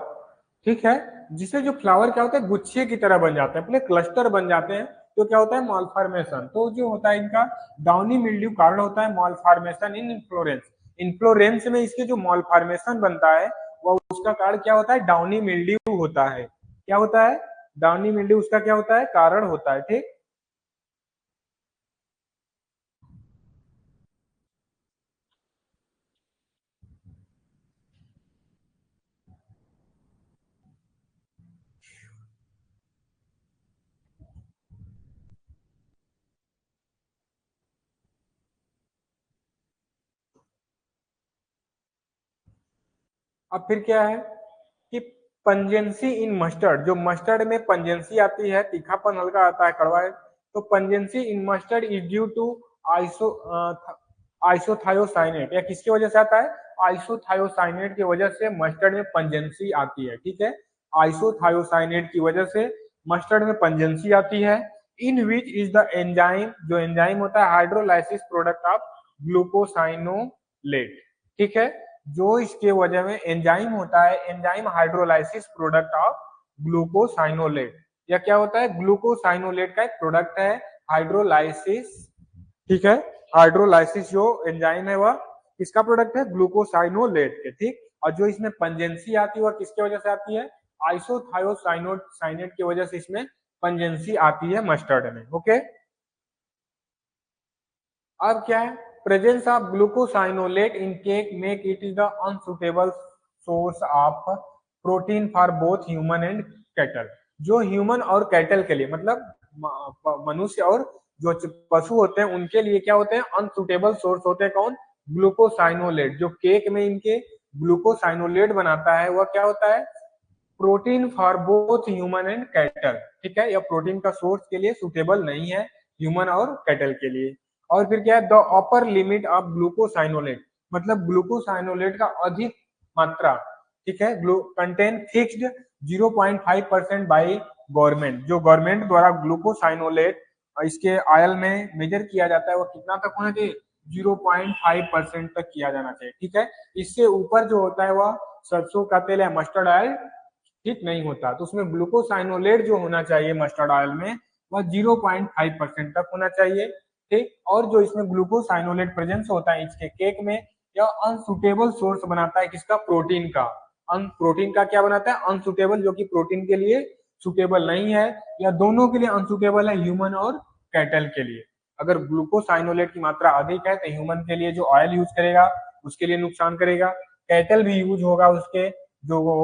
ठीक है, जिसे जो फ्लावर क्या होता है गुच्छे की तरह बन जाते हैं, पूरे क्लस्टर बन जाते हैं, तो क्या होता है? मॉलफॉर्मेशन। तो जो होता है इनका डाउनी मिल्ड्यू कारण होता है मॉलफॉर्मेशन इन इन्फ्लोरेंस। इन्फ्लोरेंस में इसके जो मॉलफॉर्मेशन बनता है वो उसका कारण क्या होता है? डाउनी मिल्ड्यू होता है। क्या होता है? डाउनी मिल्ड्यू उसका क्या होता है? कारण होता है, ठीक। अब फिर क्या है कि पंजेंसी इन मस्टर्ड, जो मस्टर्ड में पंजेंसी आती है, तीखापन हल्का आता है, कड़वा है, तो pungency in mustard is due to iso isothiocyanate, या किसकी वजह से आता है? आइसोथायोसाइनेट की वजह से मस्टर्ड में पंजेंसी आती है, ठीक है। आइसोथायोसाइनेट की वजह से मस्टर्ड में पंजेंसी आती है। इन विच इज द एंजाइम, जो एंजाइम होता है हाइड्रोलाइसिस प्रोडक्ट ऑफ ग्लूकोसाइनोलेट, ठीक है। जो इसके वजह में एंजाइम होता है, enzyme hydrolysis product of glucosinolate, या क्या होता है? ग्लूकोसाइनोलेट का एक प्रोडक्ट है हाइड्रोलाइसिस, ठीक है। हाइड्रोलाइसिस जो एंजाइम है वह किसका प्रोडक्ट है? ग्लूकोसाइनोलेट के, ठीक। और जो इसमें पंजेंसी आती है वह किसके वजह से आती है? आइसोथायोसाइनेट की वजह से इसमें पंजेंसी आती है मस्टर्ड में, ओके। अब क्या है? Presence of glucosinolate in cake make it is the unsuitable source of protein for both human and cattle, जो ह्यूमन और कैटल के लिए, मतलब मनुष्य और जो पशु होते हैं उनके लिए क्या होते हैं? अनसुटेबल सोर्स होते हैं। कौन? ग्लूकोसाइनोलेट। जो केक में इनके ग्लूकोसाइनोलेट बनाता है वह क्या होता है? Protein for both human and cattle, ठीक है। यह प्रोटीन का सोर्स के लिए सुटेबल नहीं है, ह्यूमन और कैटल के लिए। और फिर क्या है? The upper limit of glucosinolate, मतलब ग्लूकोसाइनोलेट का अधिक मात्रा, ठीक है, कंटेन फिक्स्ड 0.5% बाई गवर्नमेंट, जो गवर्नमेंट द्वारा ग्लूकोसाइनोलेट इसके ऑयल में मेजर किया जाता है वो कितना तक होना चाहिए? 0.5% तक किया जाना चाहिए, ठीक है। इससे ऊपर जो होता है वह सरसों का तेल या मस्टर्ड ऑयल ठीक नहीं होता। तो उसमें ग्लूकोसाइनोलेट जो होना चाहिए मस्टर्ड ऑयल में वह 0.5% तक होना चाहिए, ठीक। और जो इसमें ग्लूकोसाइनोलेट प्रेजेंस होता है इसके केक में, यह अनसुटेबल सोर्स बनाता है किसका? प्रोटीन का। प्रोटीन का क्या बनाता है? अनसुटेबल, जो कि प्रोटीन के लिए सुटेबल नहीं है, या दोनों के लिए अनसुटेबल है, ह्यूमन और कैटल के लिए। अगर ग्लूकोसाइनोलेट की मात्रा अधिक है तो ह्यूमन के लिए जो ऑयल यूज करेगा उसके लिए नुकसान करेगा, कैटल भी यूज होगा उसके, जो वो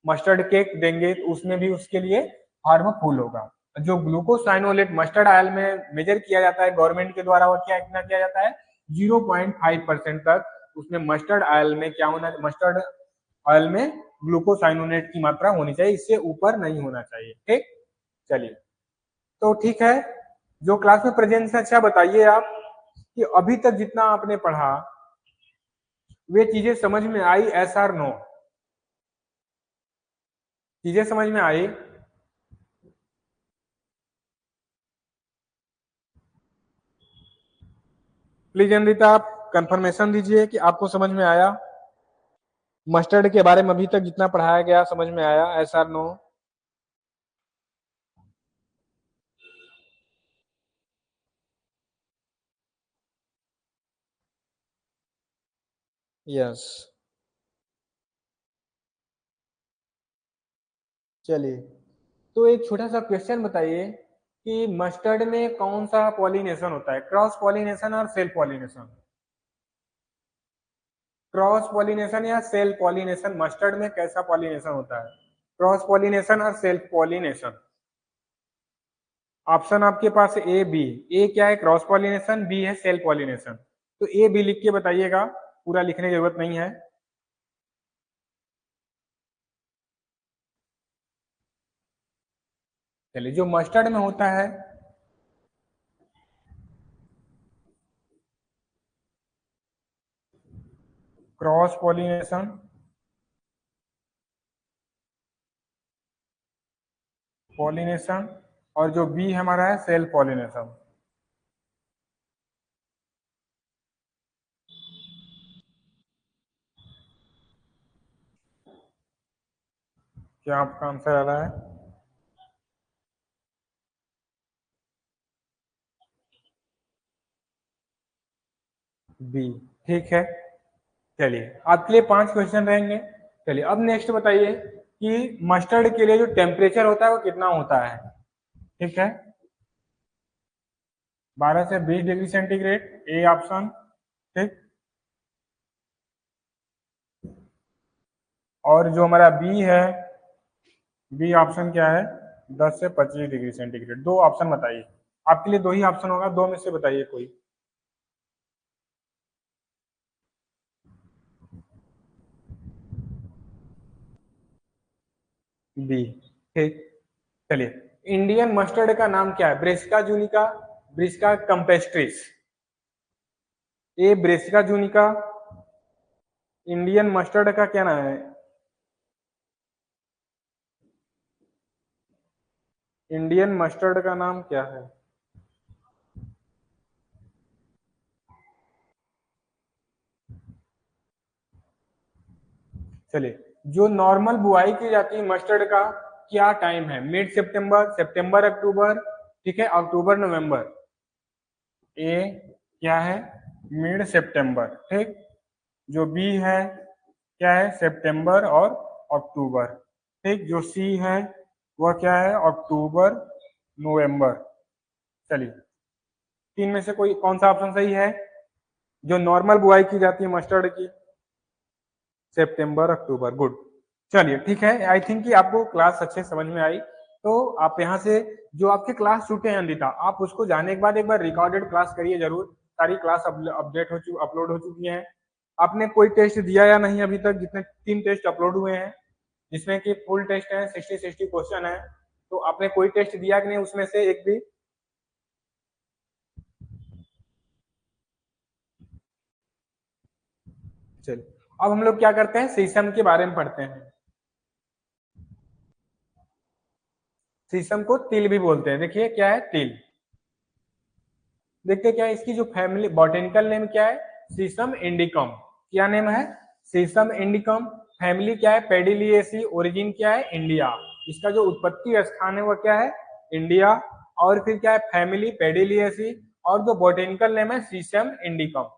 मस्टर्ड केक देंगे तो उसमें भी उसके लिए हार्मफुल होगा। जो ग्लूकोसाइनोलेट मस्टर्ड ऑयल में मेजर किया जाता है गवर्नमेंट के द्वारा, वो क्या कितना किया जाता है? 0.5% तक उसमें मस्टर्ड ऑयल में क्या होना, मस्टर्ड ऑयल में ग्लूकोसाइनोलेट की मात्रा होनी चाहिए, इससे ऊपर नहीं होना चाहिए, ठीक। चलिए, तो ठीक है, जो क्लास में प्रेजेंस है, अच्छा बताइए आप कि अभी तक जितना आपने पढ़ा वे चीजें समझ में आई? S or no? चीजें समझ में आई? प्लीज अमृता आप कंफर्मेशन दीजिए कि आपको समझ में आया। मस्टर्ड के बारे में अभी तक जितना पढ़ाया गया समझ में आया? Yes or no? यस। चलिए, तो एक छोटा सा क्वेश्चन बताइए कि मस्टर्ड में कौन सा पॉलिनेशन होता है, क्रॉस पॉलिनेशन और सेल्फ पॉलिनेशन? क्रॉस पॉलिनेशन या सेल्फ पॉलिनेशन, मस्टर्ड में कैसा पॉलिनेशन होता है, क्रॉस पॉलिनेशन और सेल्फ पॉलिनेशन? ऑप्शन आपके पास ए बी। ए क्या है, क्रॉस पॉलिनेशन, बी है सेल्फ पॉलिनेशन। तो ए बी लिख के बताइएगा, पूरा लिखने की जरूरत नहीं है। चलिए, जो मस्टर्ड में होता है, क्रॉस पॉलिनेशन, पॉलिनेशन, और जो बी हमारा है सेल्फ पॉलिनेशन। क्या आपका आंसर आ रहा है? बी। ठीक है। चलिए, आपके लिए 5 क्वेश्चन रहेंगे। चलिए, अब नेक्स्ट बताइए कि मस्टर्ड के लिए जो टेम्परेचर होता है वो कितना होता है? ठीक है, 12 से 20 डिग्री सेंटीग्रेड, ए ऑप्शन। ठीक। और जो हमारा बी है, बी ऑप्शन क्या है, 10 से 25 डिग्री सेंटीग्रेड। दो ऑप्शन बताइए, आपके लिए दो ही ऑप्शन होगा, दो में से बताइए कोई। बी। ठीक। चलिए, इंडियन मस्टर्ड का नाम क्या है, ब्रेसिका जूनिका, ब्रिस्का कंपेस्ट्रिस? ए ब्रेसिका जूनिका, इंडियन मस्टर्ड का क्या नाम है? इंडियन मस्टर्ड का नाम क्या है? चलिए, जो नॉर्मल बुआई की जाती है मस्टर्ड का क्या टाइम है, मिड सितंबर, सितंबर अक्टूबर, ठीक है, अक्टूबर नवंबर? ए क्या है, मिड सितंबर। ठीक। जो बी है क्या है, सितंबर और अक्टूबर। ठीक। जो सी है वह क्या है, अक्टूबर नवंबर। चलिए, तीन में से कोई कौन सा ऑप्शन सही है, जो नॉर्मल बुआई की जाती है मस्टर्ड की? सितंबर अक्टूबर, गुड। चलिए, ठीक है, आई थिंक कि आपको क्लास अच्छे समझ में आई। तो आप यहाँ से जो आपके क्लास छूटे हैं अंदिता, आप उसको जाने के बाद एक बार रिकॉर्डेड क्लास करिए जरूर। सारी क्लास अपडेट हो चुकी, अपलोड हो चुकी हैं। आपने कोई टेस्ट दिया या नहीं अभी तक? जितने 3 टेस्ट अपलोड हुए हैं, जिसमें कि फुल टेस्ट है, 60 क्वेश्चन है, तो आपने कोई टेस्ट दिया कि नहीं उसमें से एक भी? चलिए, अब हम लोग क्या करते हैं, शीशम के बारे में पढ़ते हैं। शीशम को तिल भी बोलते हैं, देखिए क्या है, तिल। देखते क्या है इसकी जो फैमिली बॉटेनिकल नेम क्या है, सीसम इंडिकम। क्या नेम है, सीसम इंडिकम। फैमिली क्या है, पेडिलिएसी। ओरिजिन क्या है, इंडिया। इसका जो उत्पत्ति स्थान है वो क्या है, इंडिया। और फिर क्या है, फैमिली पेडिलिएसी। और जो बॉटेनिकल नेम है, सीसम इंडिकम।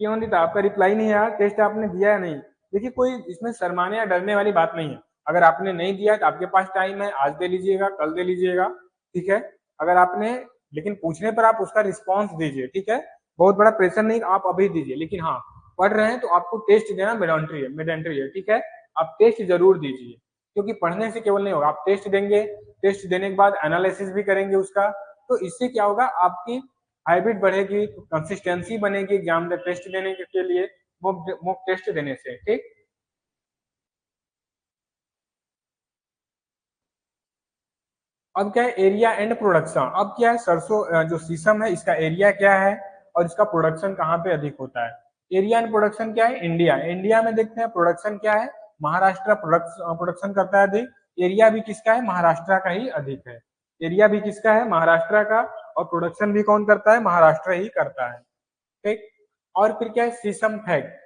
क्यों नहीं था, आपका रिप्लाई नहीं है यार, टेस्ट आपने दिया है नहीं? देखिए, कोई इसमें शर्माने या डरने वाली बात नहीं है। अगर आपने नहीं दिया तो आपके पास टाइम है, आज दे लीजिएगा, कल दे लीजिएगा। ठीक है। अगर आपने, लेकिन पूछने पर आप उसका रिस्पॉन्स दीजिए, ठीक है। बहुत बड़ा प्रेशर नहीं, आप अभी दीजिए, लेकिन हाँ, पढ़ रहे हैं तो आपको टेस्ट देना मेडेंट्री है, ठीक है। आप टेस्ट जरूर दीजिए, क्योंकि पढ़ने से केवल नहीं होगा, आप टेस्ट देंगे, टेस्ट देने के बाद एनालिसिस भी करेंगे उसका। तो इससे क्या होगा, आपकी हैबिट बढ़ेगी, कंसिस्टेंसी बनेगी एग्जाम में टेस्ट देने के लिए, मॉक टेस्ट देने से। ठीक। अब क्या है, एरिया एंड प्रोडक्शन। अब क्या है, सरसों जो शीशम है इसका एरिया क्या है और इसका प्रोडक्शन कहाँ पे अधिक होता है? एरिया एंड प्रोडक्शन क्या है, इंडिया। इंडिया में देखते हैं प्रोडक्शन क्या है, महाराष्ट्र प्रोडक्शन करता है अधिक। एरिया भी किसका है, महाराष्ट्र का ही अधिक है। एरिया भी किसका है, महाराष्ट्र का। और प्रोडक्शन भी कौन करता है, महाराष्ट्र ही करता है। ठीक। और फिर क्या है, शीशम फैक्ट।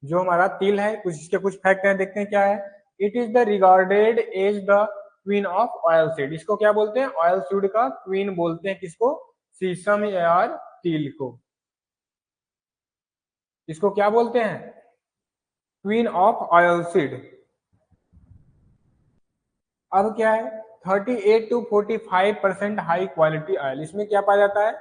जो हमारा तिल है, कुछ इसके कुछ फैक्ट हैं, देखते हैं क्या है। It is the regarded as the queen of oil seed. इसको क्या बोलते हैं, ऑयल सीड का क्वीन बोलते हैं किसको, शीशम या तिल को। इसको क्या बोलते हैं? Queen of oil seed. अब क्या है, 38 to 45% हाई क्वालिटी ऑयल, इसमें क्या पाया जाता है?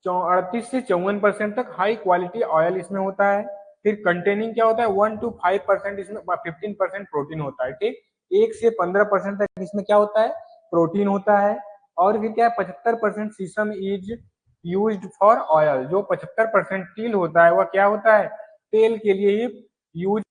38 से 54% तक हाई क्वालिटी ऑयल इसमें होता है। फिर कंटेनिंग क्या होता है, 1 to 5% इसमें 15% प्रोटीन होता है। ठीक, 1 से 15% तक इसमें क्या होता है? प्रोटीन होता है। और फिर क्या है, 75% सीसम इज यूज्ड फॉर ऑयल, जो 75% तील होता है वह क्या होता है? तेल के लिए ही यूज।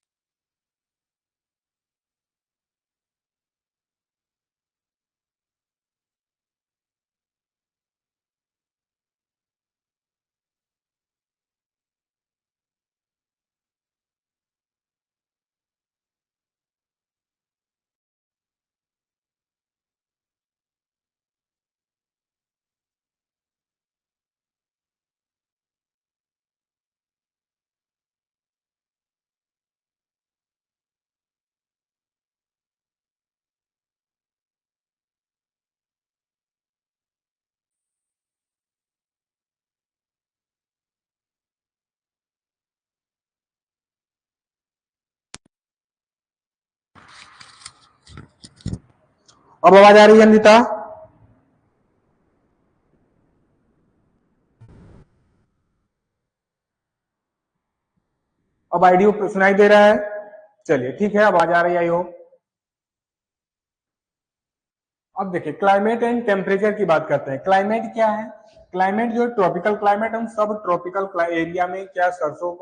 अब आवाज आ रही है अनिता? अब आईडियो सुनाई दे रहा है? चलिए ठीक है, अब आवाज आ रही है आई होप। अब देखिए क्लाइमेट एंड टेम्परेचर की बात करते हैं। क्लाइमेट क्या है? क्लाइमेट जो ट्रॉपिकल क्लाइमेट, हम सब ट्रॉपिकल एरिया में क्या सरसों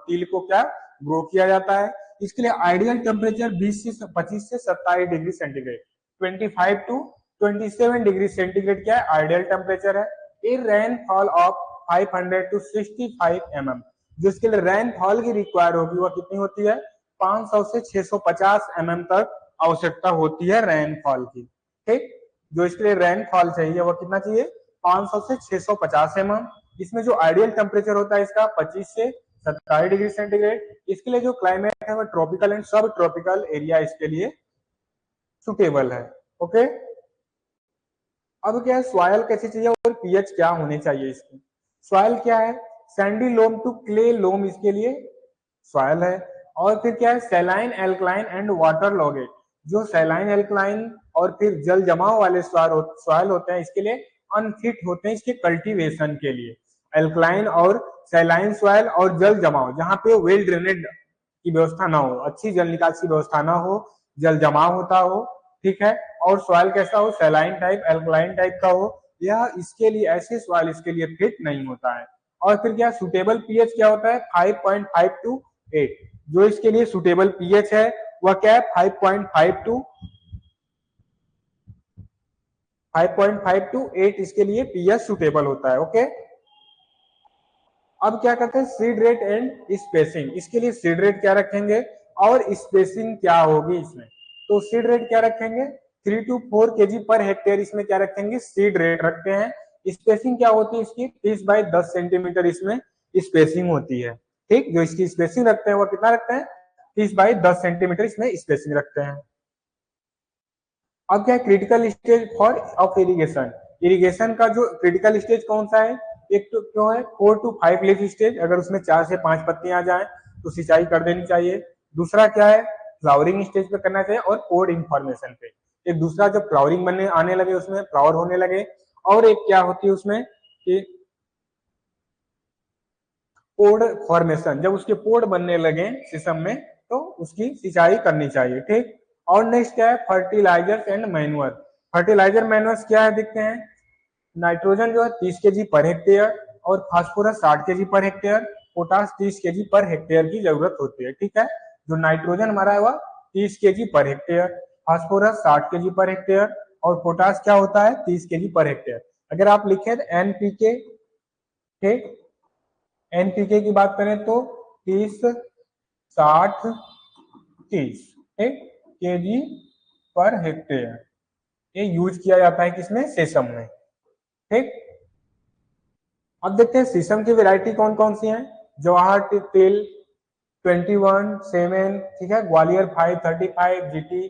तिल को क्या ग्रो किया जाता है। इसके लिए आइडियल टेम्परेचर 20 से 25 से 27 degree centigrade, 25 to 27 degree centigrade क्या है आइडियल टेम्परेचर है। A rainfall of 500 to 65 mm, जो इसके लिए रेनफॉल की रिक्वायर होगी वह कितनी होती है? 500 से 650 mm तक आवश्यकता होती है रेनफॉल की। ठीक, जो इसके लिए रेनफॉल चाहिए वो कितना चाहिए? 500 से 650 mm। इसमें जो आइडियल टेम्परेचर होता है इसका 25 से 27 डिग्री सेंटीग्रेड। इसके लिए जो क्लाइमेट है वो ट्रॉपिकल एंड सब ट्रॉपिकल एरिया इसके लिए सुटेबल है। ओके, अब क्या है, सॉइल कैसी चाहिए और पीएच क्या होने चाहिए इसकी? सॉइल क्या है? सैंडी लोम टू क्ले लोम इसके लिए सॉइल है। और फिर क्या है, सैलाइन एल्कलाइन एंड वाटर लॉगेट, जो सैलाइन एल्कलाइन और फिर जल जमाव वाले सॉइल होते हैं इसके लिए अनफिट होते हैं इसके कल्टीवेशन के लिए। एल्कलाइन और सैलाइन सॉइल और जल जमाव, जहां पे वेल ड्रेनेड की व्यवस्था ना हो, अच्छी जल निकासी की व्यवस्था ना हो, जल जमाव होता हो, ठीक है, और सॉइल कैसा हो, सैलाइन टाइप एल्कलाइन टाइप का हो, यह इसके लिए ऐसे सॉइल इसके लिए फिट नहीं होता है। और फिर क्या सुटेबल पीएच क्या होता है? 5.5 टू 8, जो इसके लिए सुटेबल पीएच है वह क्या है? 5.5 टू 5.5 टू 8 इसके लिए पीएच सुटेबल होता है। ओके, अब क्या करते हैं, सीड रेट एंड स्पेसिंग। इसके लिए सीड रेट क्या रखेंगे और स्पेसिंग क्या होगी इसमें? तो सीड रेट क्या रखेंगे? 3 to 4 kg पर हेक्टेयर इसमें क्या रखेंगे? सीड रेट रखते हैं। स्पेसिंग क्या होती है इसकी? 30 बाई 10 सेंटीमीटर इसमें स्पेसिंग होती है। ठीक, जो इसकी स्पेसिंग रखते हैं वो कितना रखते हैं? 30 बाई 10 सेंटीमीटर इसमें स्पेसिंग रखते हैं। अब क्या है, critical stage for of irrigation. Irrigation का जो क्रिटिकल स्टेज कौन सा है? एक तो क्यों है 4 to 5 लीफ स्टेज, अगर उसमें 4 से 5 पत्तियां आ जाए तो सिंचाई कर देनी चाहिए। दूसरा क्या है, फ्लावरिंग स्टेज पे करना चाहिए और पोड इन्फॉर्मेशन पे। एक दूसरा जब फ्लावरिंग बनने आने लगे, उसमें फ्लावर होने लगे, और एक क्या होती है उसमें कि पोड फॉर्मेशन, जब उसके पोड बनने लगे शीशम में तो उसकी सिंचाई करनी चाहिए। ठीक, और नेक्स्ट क्या है, fertilizers and manure. Fertilizer manures क्या है दिखते हैं? नाइट्रोजन जो है 30 केजी पर हेक्टेयर और phosphorus 60 KG per hectare, potash 30 KG per hectare की जरूरत होती है। ठीक है, जो नाइट्रोजन हमारा है वह 30 KG per hectare, phosphorus 60 KG per hectare और पोटास क्या होता है? 30 केजी पर हेक्टेयर। अगर आप लिखे एनपीके, ठीक, एनपीके की बात करें तो 30 60 30 ठीक केजी पर हेक्टेयर ये यूज किया जाता है किसमें? सेसम में। ठीक, अब देखते हैं शीशम की वैरायटी कौन कौन सी हैं। जवाहर टिल 21 7, ठीक है, ग्वालियर 535 जीटी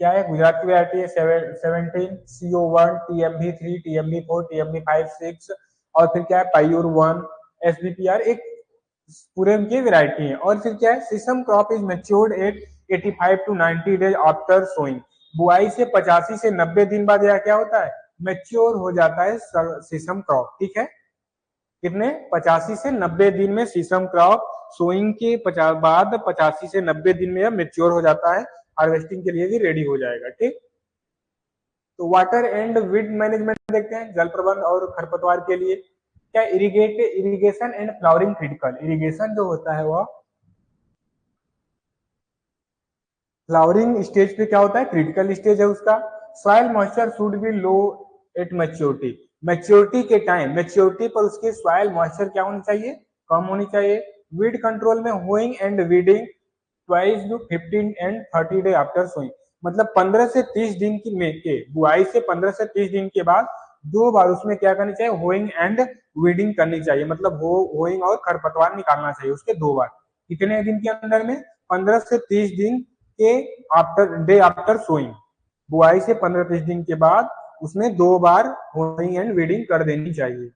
क्या है, गुजरात की वैरायटी है 17, CO1 TMV3 TMV4 TMV5 6, और फिर क्या है पायूर 1 SBPR। एक पूरे उनकी वैरायटी है। और फिर क्या है, sesame crop is matured at 85 to 90 days after sowing. बुआई से 85 से 90 दिन बाद यह क्या होता है, मेच्योर हो जाता है सीसम क्रॉप। ठीक है, कितने 85 से 90 दिन में सीसम क्रॉप सोइंग के 50 बाद 85 से 90 दिन में यह मेच्योर हो जाता है, हार्वेस्टिंग के लिए भी रेडी हो जाएगा। ठीक, तो वाटर एंड वीड मैनेजमेंट देखते हैं, जल प्रबंध और खरपतवार के लिए क्या irrigation and flowering critical. Irrigation जो होता है वह फ्लावरिंग स्टेज पे क्या होता है, क्रिटिकल स्टेज है उसका। Soil moisture should be low at maturity. Maturity के टाइम, मैच्योरिटी पर उसके सॉइल मॉइस्चर क्या होनी चाहिए, कम होनी चाहिए। वीड कंट्रोल में hoeing and weeding twice to 15 and 30 day after sowing. मतलब 15 से 30 दिन की में के बुआई से 15 से 30 दिन के बाद 2 बार उसमें क्या करनी चाहिए, होइंग एंड वीडिंग करनी चाहिए। मतलब होइंग और खरपतवार निकालना चाहिए उसके 2 बार। कितने दिन के अंदर में, 15 से 30 दिन के आफ्टर डे आफ्टर सोइंग। बुआई से 15-30 दिन के बाद उसमें 2 बार होइंग एंड वीडिंग कर देनी चाहिए।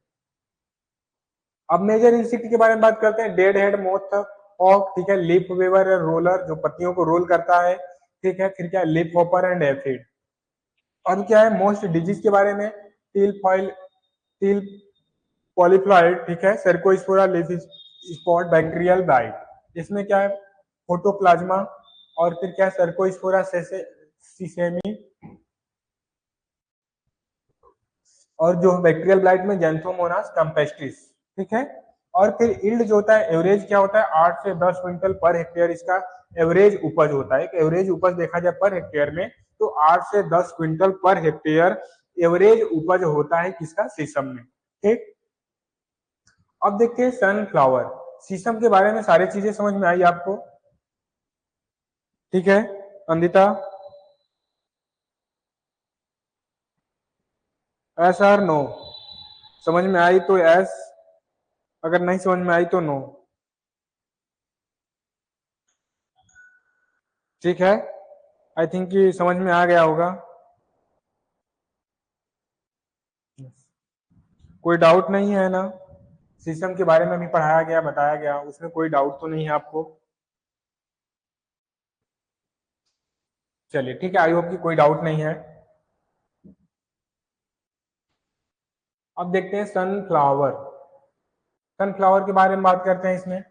अब मेजर इंसेक्ट के बारे में बात करते हैं, डेड हेड मोथ ऑक, ठीक है, लीफ वेवर रोलर जो पत्तियों को रोल करता है, ठीक है, फिर क्या है लीफ हॉपर एंड एफिड। अब क्या है मोस्ट डिजीज के बारे में, टील फॉइल, टील पॉलीफ्लाइड, ठीक है, cercospora leaf spot bacterial blight. इसमें क्या है फोटोप्लाज्मा, और फिर क्या है सर्कोस्पोरा सिसेमी, और जो बैक्टीरियल ब्लाइट में जैंथोमोनास कैम्पेस्ट्रिस। ठीक है, और फिर इल्ड जो होता है एवरेज क्या होता है 8 से 10 क्विंटल पर हेक्टेयर इसका एवरेज उपज होता है। एक एवरेज उपज देखा जाए पर हेक्टेयर में तो 8 से 10 क्विंटल पर हेक्टेयर एवरेज उपज होता है किसका, शीशम में। ठीक, अब देखते हैं सनफ्लावर। शीशम के बारे में सारी चीजें समझ में आई आपको, ठीक है अंदिता, एस आर नो, समझ में आई तो एस, अगर नहीं समझ में आई तो नो। ठीक है, आई थिंक कि समझ में आ गया होगा। कोई डाउट नहीं है ना, शीशम के बारे में भी पढ़ाया गया बताया गया, उसमें कोई डाउट तो नहीं है आपको। चलिए ठीक है, आई होप कि कोई डाउट नहीं है। अब देखते हैं सनफ्लावर। सनफ्लावर के बारे में बात करते हैं इसमें।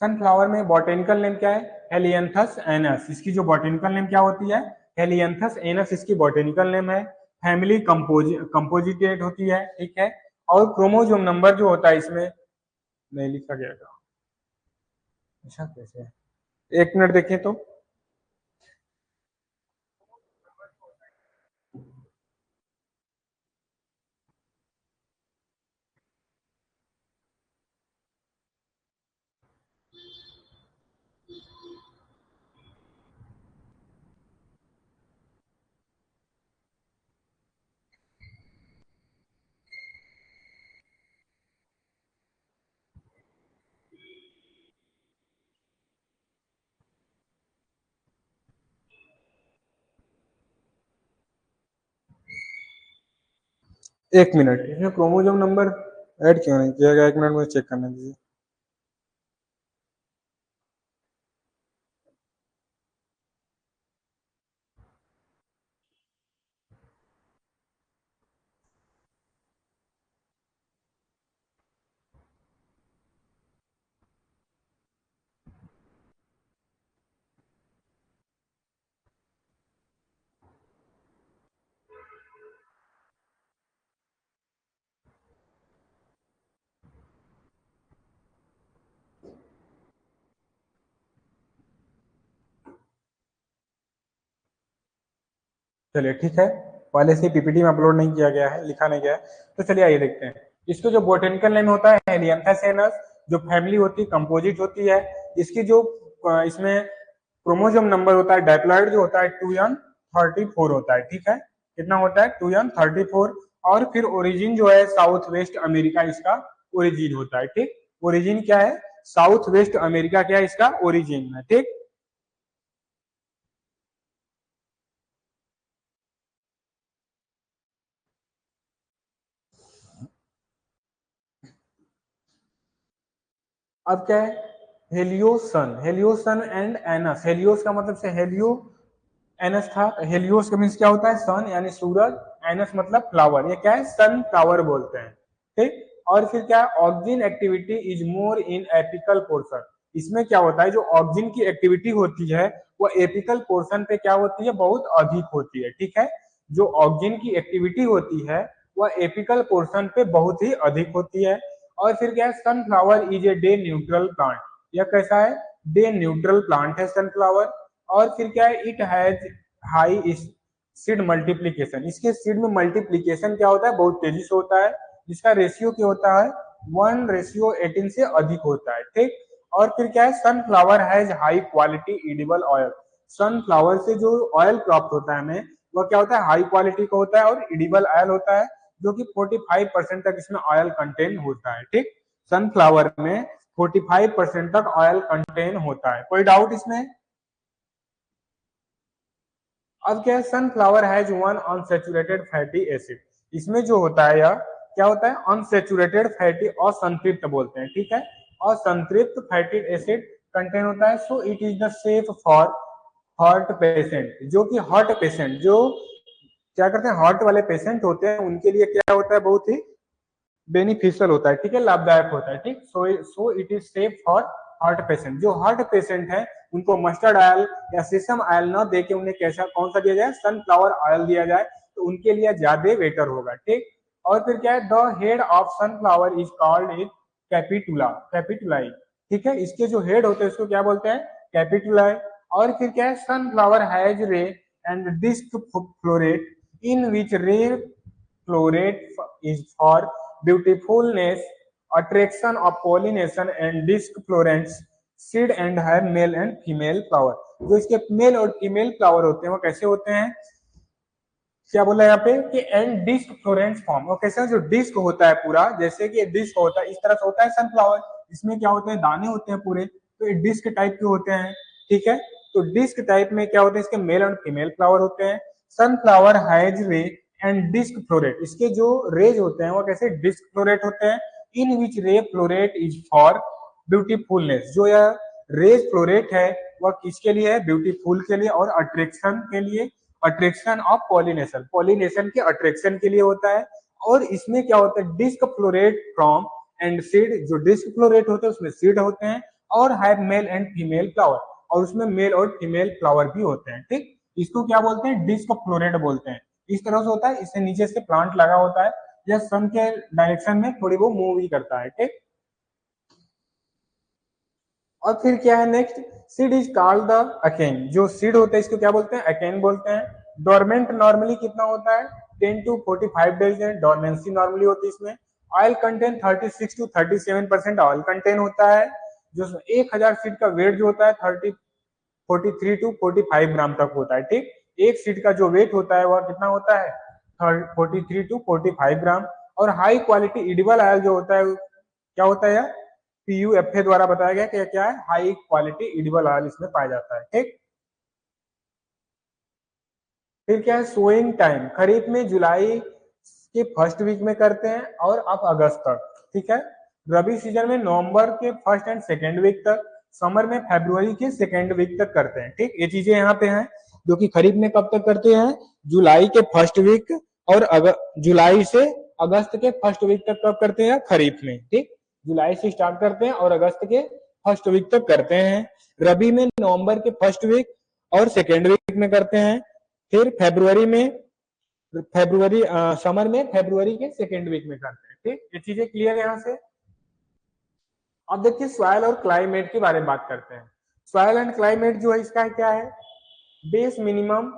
सनफ्लावर में बॉटेनिकल नेम क्या है, हेलियंथस एनस। इसकी जो बॉटेनिकल नेम क्या होती है, हेलियंथस एनस इसकी बॉटेनिकल नेम है। फैमिली कंपोजिटेड होती है, ठीक है। और क्रोमोजोम नंबर जो होता है इसमें नहीं लिखा गया था, अच्छा कैसे है? एक मिनट देखें तो, 1 मिनट, इसमें क्रोमोजोम नंबर ऐड क्यों नहीं किया गया, 1 मिनट मुझे चेक करने दीजिए। चलिए ठीक है, पहले से पीपीटी में अपलोड नहीं किया गया है, लिखा नहीं गया है, तो चलिए आइए देखते हैं। इसको जो बोटेनिकल नेम होता है हेलियंथस एनस, जो फैमिली होती है कंपोजिट होती है। इसकी जो इसमें क्रोमोसोम नंबर होता है डायप्लॉइड जो होता है 2n34 होता है, ठीक है, कितना होता है 2n34। और फिर ओरिजिन जो है साउथ वेस्ट अमेरिका इसका ओरिजिन होता है, ठीक। ओरिजिन क्या है, साउथ वेस्ट अमेरिका क्या है इसका ओरिजिन है, ठीक। अब क्या है, हेलियोसन, हेलियोसन एंड एनस। हेलियोस का मतलब से हेलियो, एनस था, हेलियोस का मीन्स क्या होता है, सन यानी सूरज, एनस मतलब फ्लावर, ये क्या है, सन फ्लावर बोलते हैं, ठीक। और फिर क्या है, auxin activity is more in apical portion. इसमें क्या होता है, जो ऑक्सिन की एक्टिविटी होती है वो एपिकल पोर्शन पे क्या होती है, बहुत अधिक होती है, ठीक है। जो ऑक्सिन की एक्टिविटी होती है वह एपिकल पोर्शन पे बहुत ही अधिक होती है। और फिर क्या है, sunflower is a day neutral plant. यह कैसा है, डे न्यूट्रल प्लांट है सनफ्लावर। और फिर क्या है, it has high seed multiplication. इसके सीड में मल्टीप्लीकेशन क्या होता है, बहुत तेजी से होता है, जिसका रेशियो क्या होता है, 1:18 से अधिक होता है, ठीक। और फिर क्या है, sunflower has high quality edible oil. Sunflower से जो ऑयल प्राप्त होता है हमें, वह क्या होता है, हाई क्वालिटी का होता है और एडिबल ऑयल होता है, जो कि 45% तक इसमें ऑयल कंटेन होता है, ठीक। सनफ्लावर में 45% तक ऑयल कंटेन होता है। कोई डाउट इसमें? अब क्या है, sunflower has one unsaturated fatty acid. इसमें जो होता है यह क्या होता है, अनसेचुरेटेड फैटी, असंतृप्त बोलते हैं, ठीक है। असंतृप्त फैटी एसिड कंटेन होता है। So it is the safe for heart patient, जो कि हार्ट पेशेंट जो क्या करते हैं, हार्ट वाले पेशेंट होते हैं, उनके लिए क्या होता है, बहुत ही बेनिफिशियल होता है, ठीक है, लाभदायक होता है, ठीक। So it is safe for heart patient. जो हार्ट पेशेंट है उनको मस्टर्ड ऑयल या सेसम ऑयल न दे के उन्हें कैसा कौन सा दिया जाए, सनफ्लावर ऑयल दिया जाए, तो उनके लिए ज्यादा बेटर होगा, ठीक। और फिर क्या है, the head of sunflower is called is capitula, capituli, ठीक है। इसके जो हेड होते हैं उसको क्या बोलते हैं, कैपिटुलाई। और फिर क्या है, sunflower has ray and disc floret, in which ray floret is for beautifulness, attraction of pollination and disc florets, seed and have male and female flower। जो इसके मेल और फीमेल फ्लावर होते हैं वो कैसे होते हैं, क्या बोला यहाँ पे कि एंड डिस्क फ्लोरेंस फॉर्म, वो कैसे, जो डिस्क होता है पूरा, जैसे कि डिस्क होता है इस तरह से होता है सनफ्लावर, इसमें क्या होते हैं, दाने होते हैं पूरे, तो ये डिस्क टाइप के होते हैं, ठीक है। तो डिस्क टाइप में क्या होते हैं, इसके मेल और फीमेल फ्लावर होते हैं। Sunflower has ray and disc flow rate, इसके जो रेज होते हैं वो कैसे, डिस्क फ्लोरेट होते हैं। इन which ray floret is for beautifulness, जो यह रेज फ्लोरेट है वह किसके लिए है, ब्यूटीफुल के लिए और अट्रैक्शन के लिए, अट्रैक्शन ऑफ पॉलिनेशन, पॉलिनेशन के अट्रैक्शन के लिए होता है। और इसमें क्या होता है, disc floret from and seed, जो डिस्क फ्लोरेट होते हैं उसमें सीड होते हैं, और have male and female flower, और उसमें मेल और फीमेल फ्लावर भी होते हैं, ठीक। इसको क्या बोलते हैं, डिस्क फ्लोरेट बोलते हैं। इस तरह से होता है, इससे नीचे से प्लांट लगा होता है, या सन के डायरेक्शन में थोड़ी वो मूव भी करता है, ठीक। और फिर क्या है next, seed is called the Oaken, जो सीड होता है इसको क्या बोलते हैं, अकेन बोलते हैं। डोरमेंट नॉर्मली कितना होता है, 10 to 45 डेज है, डोरमेंसी नॉर्मली होती है इसमें। Oil content 36 to 37% oil content होता है। जो 1000 सीड का वेट जो होता है 43 to 45 ग्राम तक होता है, ठीक। एक सीड का जो वेट होता है वह कितना होता है, 43 to 45 ग्राम। और हाई क्वालिटी एडिबल ऑयल जो होता है क्या होता है, पीयूएफए द्वारा बताया गया कि क्या है, हाई क्वालिटी एडिबल ऑयल इसमें पाया जाता है, ठीक। फिर क्या है, सोइंग टाइम, खरीफ में जुलाई के फर्स्ट वीक में करते हैं और अब अगस्त तक, ठीक है। रबी सीजन में नवंबर के फर्स्ट एंड सेकेंड वीक तक, समर में फरवरी के सेकेंड वीक तक करते हैं, ठीक। ये चीजें यहाँ पे हैं, जो कि खरीफ में कब तक करते हैं, जुलाई के फर्स्ट वीक, और जुलाई से अगस्त के फर्स्ट वीक तक कब करते हैं, खरीफ में, ठीक। जुलाई से स्टार्ट करते हैं और अगस्त के फर्स्ट वीक तक करते हैं। रबी में नवंबर के फर्स्ट वीक और सेकेंड वीक में करते हैं। फिर फरवरी में, समर में फरवरी के सेकेंड वीक में करते हैं, ठीक। ये चीजें क्लियर यहाँ से। अब देखिए सॉइल और क्लाइमेट के बारे में बात करते हैं। सॉइल एंड क्लाइमेट जो है इसका क्या है, base minimum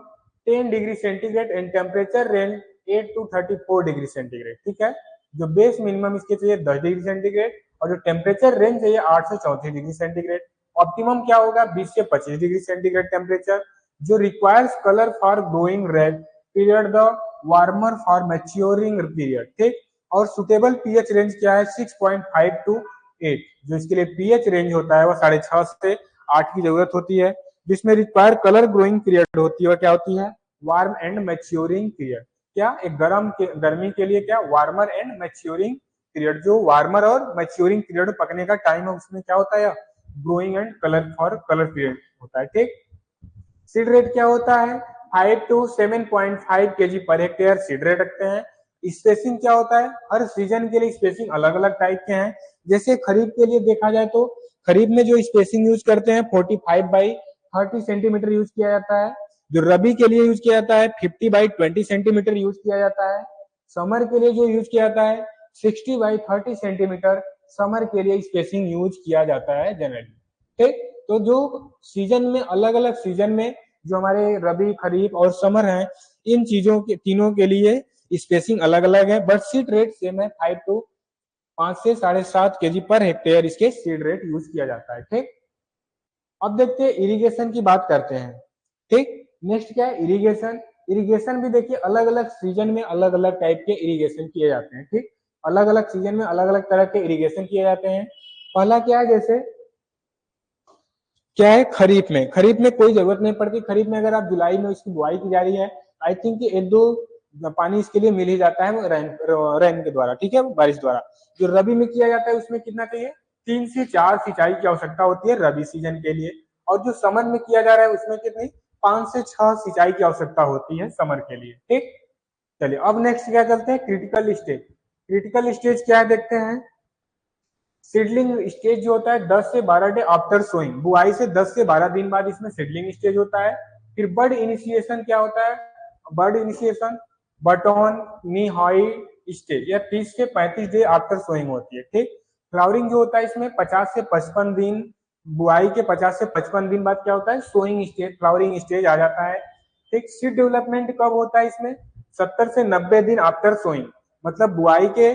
10 degree centigrade and temperature range 8 to 34 degree centigrade, ठीक है। जो बेस मिनिमम इसके चाहिए 10 डिग्री सेंटीग्रेड, और जो टेम्परेचर रेंज चाहिए 8 से 34 डिग्री सेंटीग्रेड। ऑप्टिमम क्या होगा, 20 से 25 डिग्री सेंटीग्रेड टेम्परेचर। जो requires colour for growing red period, the warmer for maturing period, ठीक। और सुटेबल पीएच रेंज क्या है, 6.5 to 8। जो इसके लिए पीएच रेंज होता है वो 6.5 से 8 की जरूरत होती है। जिसमें रिक्वायर कलर ग्रोइंग पीरियड होती है, क्या होती है, वार्म एंड मैच्योरिंग पीरियड। क्या एक गर्मी के लिए क्या, वार्मर एंड मैच्योरिंग पीरियड, जो वार्मर और मैच्योरिंग पीरियड पकने का टाइम है उसमें क्या होता है, growing and colour for colour period होता है। ठीक, सीड रेट क्या होता है, 5 to 7.5 KG per hectare seed rate रखते हैं। स्पेसिंग क्या होता है, हर सीजन के लिए स्पेसिंग अलग अलग टाइप के हैं। जैसे खरीफ के लिए देखा जाए तो खरीफ में जो स्पेसिंग यूज करते हैं 45/30 सेंटीमीटर यूज किया जाता है। जो रबी के लिए यूज किया जाता है 50/20 सेंटीमीटर यूज किया जाता है। समर के लिए जो यूज किया जाता है 60/30 सेंटीमीटर समर के लिए स्पेसिंग यूज किया जाता है जनरली। ठीक, तो जो सीजन में अलग अलग सीजन में जो हमारे रबी खरीफ और समर हैं, इन चीजों के तीनों के लिए स्पेसिंग अलग अलग है, बट सीड रेट सेम है। 5 से 7.5 केजी पर हेक्टेयर इसके सीड रेट यूज किया जाता है। ठीक, अब देखते हैं इरिगेशन की बात करते हैं। ठीक, नेक्स्ट क्या है, इरिगेशन। इरिगेशन भी देखिए अलग अलग सीजन में अलग अलग टाइप के इरिगेशन किए जाते हैं। ठीक, अलग अलग सीजन में अलग अलग तरह के इरिगेशन किए जाते हैं। पहला क्या है, जैसे क्या है, खरीफ में, खरीफ में कोई जरूरत नहीं पड़ती। खरीफ में अगर आप जुलाई में इसकी बुआई की जा रही है, आई थिंक एक दो पानी इसके लिए मिल ही जाता है रैन के द्वारा, ठीक है, बारिश द्वारा। जो रबी में किया जाता है उसमें कितना चाहिए, 3 से 4 सिंचाई की आवश्यकता होती है रबी सीजन के लिए। और जो समर में किया जा रहा है उसमें कितनी, 5 से 6 सिंचाई की आवश्यकता होती है समर के लिए। ठीक, चलिए अब नेक्स्ट क्या चलते हैं, क्रिटिकल स्टेज। क्रिटिकल स्टेज क्या है देखते हैं। सीडलिंग स्टेज जो होता है 10 से 12 डे आफ्टर सोइंग, बुआई से 10 से 12 दिन बाद इसमें सीडलिंग स्टेज होता है। फिर बर्ड इनिशिएशन क्या होता है, बर्ड इनिशिएशन बटन नी हाई स्टेज, या 30 से 35 डे आफ्टर सोइंग होती है। ठीक, फ्लावरिंग जो होता है इसमें 50 से 55 दिन, बुआई के 50 से 55 दिन बाद क्या होता है, सोइंग स्टेज, फ्लावरिंग स्टेज आ जाता है। ठीक, सीड डेवलपमेंट कब होता है इसमें, 70 से 90 दिन आफ्टर सोइंग, मतलब बुआई के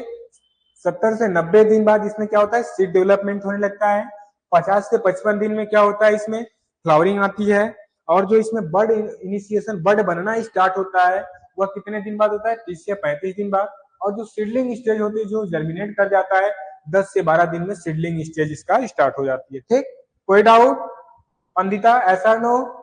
70 से 90 दिन बाद इसमें क्या होता है, सीड डेवलपमेंट होने लगता है। 50 से 55 दिन में क्या होता है, इसमें फ्लावरिंग आती है। और जो इसमें बर्ड इनिशिएशन, बर्ड बनना स्टार्ट होता है, वह कितने दिन बाद होता है, 30 से 35 दिन बाद। और जो सीडलिंग स्टेज होती है, जो जर्मिनेट कर जाता है, 10 से 12 दिन में सीडलिंग स्टेज इसका स्टार्ट हो जाती है। ठीक, कोई डाउट अंदिता, ऐसा नो?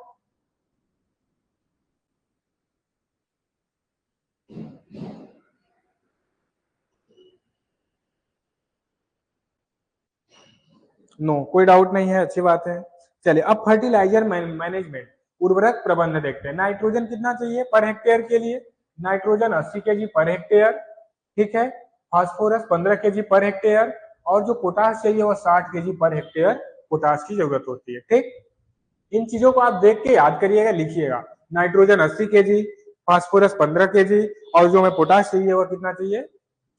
नो, कोई डाउट नहीं है, अच्छी बात है। चलिए अब फर्टिलाइजर मैनेजमेंट, उर्वरक प्रबंध देखते हैं। नाइट्रोजन कितना चाहिए पर हेक्टेयर के लिए, नाइट्रोजन 80 केजी पर हेक्टेयर। ठीक है, फास्फोरस 15 केजी पर हेक्टेयर, और जो पोटास चाहिए वह 60 केजी पर हेक्टेयर पोटास की जरूरत होती है। ठीक, इन चीजों को आप देख के याद करिएगा, लिखिएगा। नाइट्रोजन 80 केजी, फास्फोरस 15 केजी, और जो हमें पोटास चाहिए वह कितना चाहिए,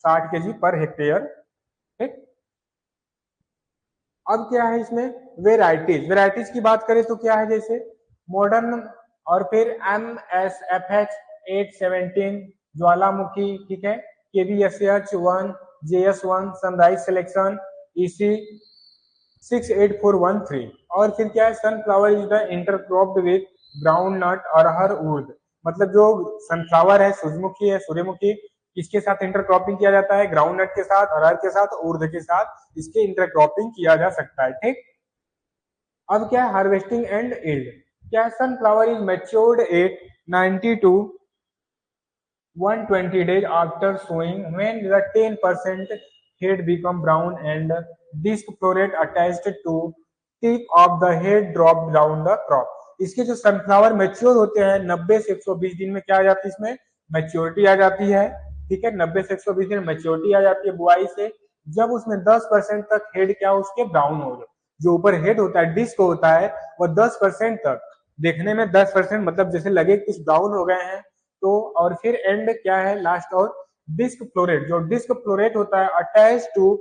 60 केजी पर हेक्टेयर। ठीक, अब क्या है इसमें, वेराइटीज। वेराइटीज की बात करें तो क्या है, जैसे मॉडर्न, और फिर MSFH817 ज्वालामुखी, ठीक है, KBSH1, JS1, sunrise selection, EC 68413। और फिर क्या है, sunflower is the intercropped with groundnut arhar urad, मतलब जो सनफ्लावर है, सूरजमुखी है, सूर्यमुखी, इसके साथ इंटरक्रॉपिंग किया जाता है, ग्राउंड नट के साथ, अरहर के साथ, उर्द के साथ इसके इंटरक्रॉपिंग किया जा सकता है। ठीक, अब क्या है, हार्वेस्टिंग एंड यील्ड। क्या है, sunflower is matured at 90 to 120 days after sowing, when the 10% head become brown and disc florette attached to tip of the head drop down the crop। इसके जो सनफ्लावर मैच्योर होते हैं 90 से 120 दिन में क्या आ जाती है, इसमें मैच्योरिटी आ जाती है। ठीक है, 90 से 120 दिन मैच्योरिटी आ जाती है बुआई से, जब उसमें 10% तक हेड क्या हो, उसके ब्राउन हो जाए। जो ऊपर हेड होता है, डिस्क होता है, वह 10% तक, देखने में 10% मतलब जैसे लगे कुछ ब्राउन हो गए हैं तो। और फिर एंड क्या है, लास्ट, और डिस्क फ्लोरेट, जो डिस्क फ्लोरेट होता है attach to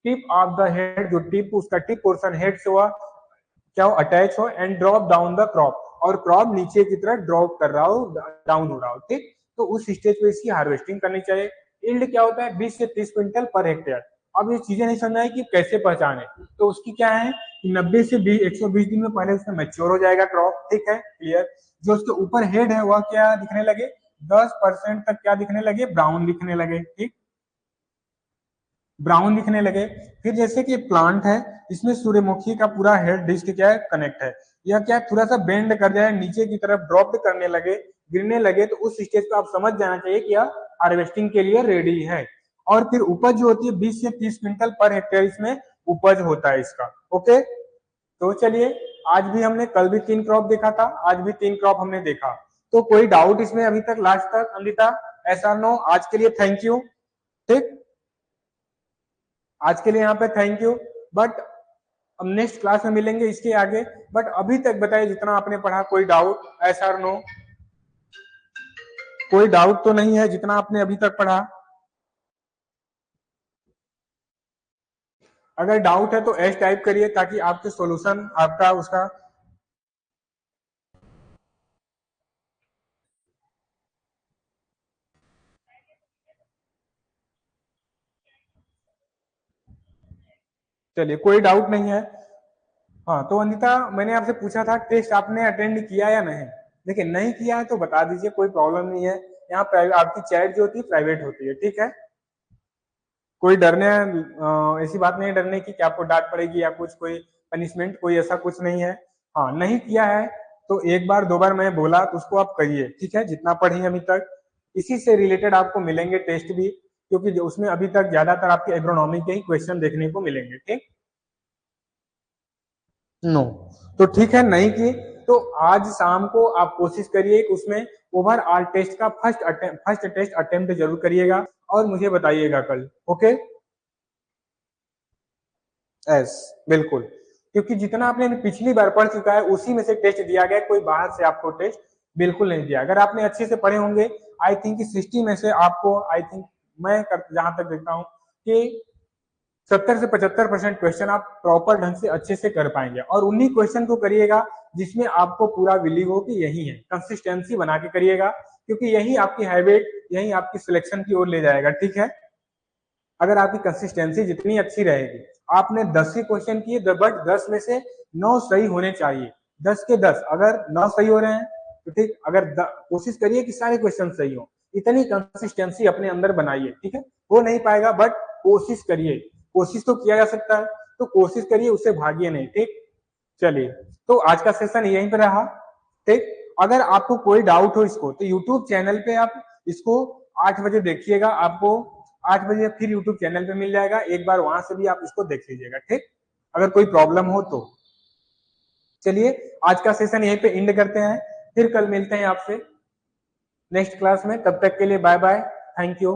tip of the head, जो टिप, उसका टिप पोर्शन हेड से हुआ क्या हो, अटैच हो, and drop down the crop, और क्रॉप नीचे की तरफ ड्रॉप कर रहा हो, डाउन हो रहा हो। ठीक, तो उस स्टेज पे इसकी हार्वेस्टिंग करनी चाहिए। यील्ड क्या होता है, 20 से 30 क्विंटल पर हेक्टेयर। अब ये चीजें नहीं समझ आई कि कैसे पहचाने, तो उसकी क्या है, 90 से 120 दिन में पहले उसमें मैच्योर हो जाएगा क्रॉप। ठीक है, क्लियर। जो उसके ऊपर हेड है वह क्या दिखने लगे, 10% तक क्या दिखने लगे, ब्राउन दिखने लगे। ठीक, ब्राउन दिखने लगे। फिर जैसे कि प्लांट है, इसमें सूर्यमुखी का पूरा हेड डिस्क क्या है, कनेक्ट है, यह क्या थोड़ा सा बेंड कर जाए, नीचे की तरफ ड्रॉप करने लगे, गिरने लगे, तो उस स्टेज पे आप समझ जाना चाहिए कि यह हार्वेस्टिंग के लिए रेडी है। और फिर उपज जो होती है 20 से 30 क्विंटल पर हेक्टेयर इसमें उपज होता है इसका। ओके, तो चलिए, आज भी हमने, कल भी 3 क्रॉप देखा था, आज भी 3 क्रॉप हमने देखा। तो कोई डाउट इसमें अभी तक लास्ट तक अमृता? ऐसा नो? आज के लिए थैंक यू। ठीक, आज के लिए यहाँ पे थैंक यू। बट अब नेक्स्ट क्लास में मिलेंगे इसके आगे। बट अभी तक बताइए जितना आपने पढ़ा, कोई डाउट? ऐसा नो? कोई डाउट तो नहीं है जितना आपने अभी तक पढ़ा? अगर डाउट है तो एस टाइप करिए ताकि आपके सॉल्यूशन आपका उसका। चलिए, कोई डाउट नहीं है। हाँ, तो अनिता, मैंने आपसे पूछा था टेस्ट आपने अटेंड किया या नहीं? देखिए, नहीं किया है तो बता दीजिए, कोई प्रॉब्लम नहीं है। यहाँ प्राइवेट आपकी चैट जो होती है प्राइवेट होती है, ठीक है? कोई डरने ऐसी बात नहीं है डरने की कि आपको डांट पड़ेगी या कुछ, कोई पनिशमेंट, कोई ऐसा कुछ नहीं है। हाँ, नहीं किया है तो एक बार दो बार मैं बोला तो उसको आप करिए, ठीक है? जितना पढ़ी अभी तक इसी से रिलेटेड आपको मिलेंगे टेस्ट भी, क्योंकि उसमें अभी तक ज्यादातर आपके एग्रोनॉमी के ही क्वेश्चन देखने को मिलेंगे। ठीक, नो, तो ठीक है, नहीं की तो आज शाम को आप कोशिश करिए कि उसमें ओवरऑल टेस्ट का फर्स्ट टेस्ट अटेम्प्ट जरूर करिएगा और मुझे बताइएगा कल। ओके, एस, बिल्कुल, क्योंकि जितना आपने पिछली बार पढ़ चुका है उसी में से टेस्ट दिया गया, कोई बाहर से आपको टेस्ट बिल्कुल नहीं दिया। अगर आपने अच्छे से पढ़े होंगे, आई थिंक 60 में से आपको, आई थिंक मैं जहां तक देखता हूँ कि 70 से 75% क्वेश्चन आप प्रॉपर ढंग से अच्छे से कर पाएंगे। और उन्हीं क्वेश्चन को करिएगा जिसमें आपको पूरा बिलीव हो कि यही है, कंसिस्टेंसी बना के करिएगा, क्योंकि यही आपकी हैबिट, यही आपकी सिलेक्शन की ओर ले जाएगा। ठीक है, अगर आपकी कंसिस्टेंसी जितनी अच्छी रहेगी, आपने 10 ही क्वेश्चन किए बट 10 में से 9 सही होने चाहिए, 10 के 10, अगर 9 सही हो रहे हैं तो ठीक, अगर कोशिश करिए कि सारे क्वेश्चन सही हो। इतनी कंसिस्टेंसी अपने अंदर बनाइए, ठीक है? हो नहीं पाएगा बट कोशिश करिए, कोशिश तो किया जा सकता है, तो कोशिश करिए, उससे भागिए नहीं। ठीक, चलिए, तो आज का सेशन यहीं पे रहा। ठीक, अगर आपको कोई डाउट हो इसको, तो यूट्यूब चैनल पे आप इसको 8 बजे देखिएगा, आपको 8 बजे फिर यूट्यूब चैनल पे मिल जाएगा, एक बार वहां से भी आप इसको देख लीजिएगा। ठीक, अगर कोई प्रॉब्लम हो तो। चलिए, आज का सेशन यहीं पे एंड करते हैं, फिर कल मिलते हैं आपसे नेक्स्ट क्लास में। तब तक के लिए बाय बाय, थैंक यू।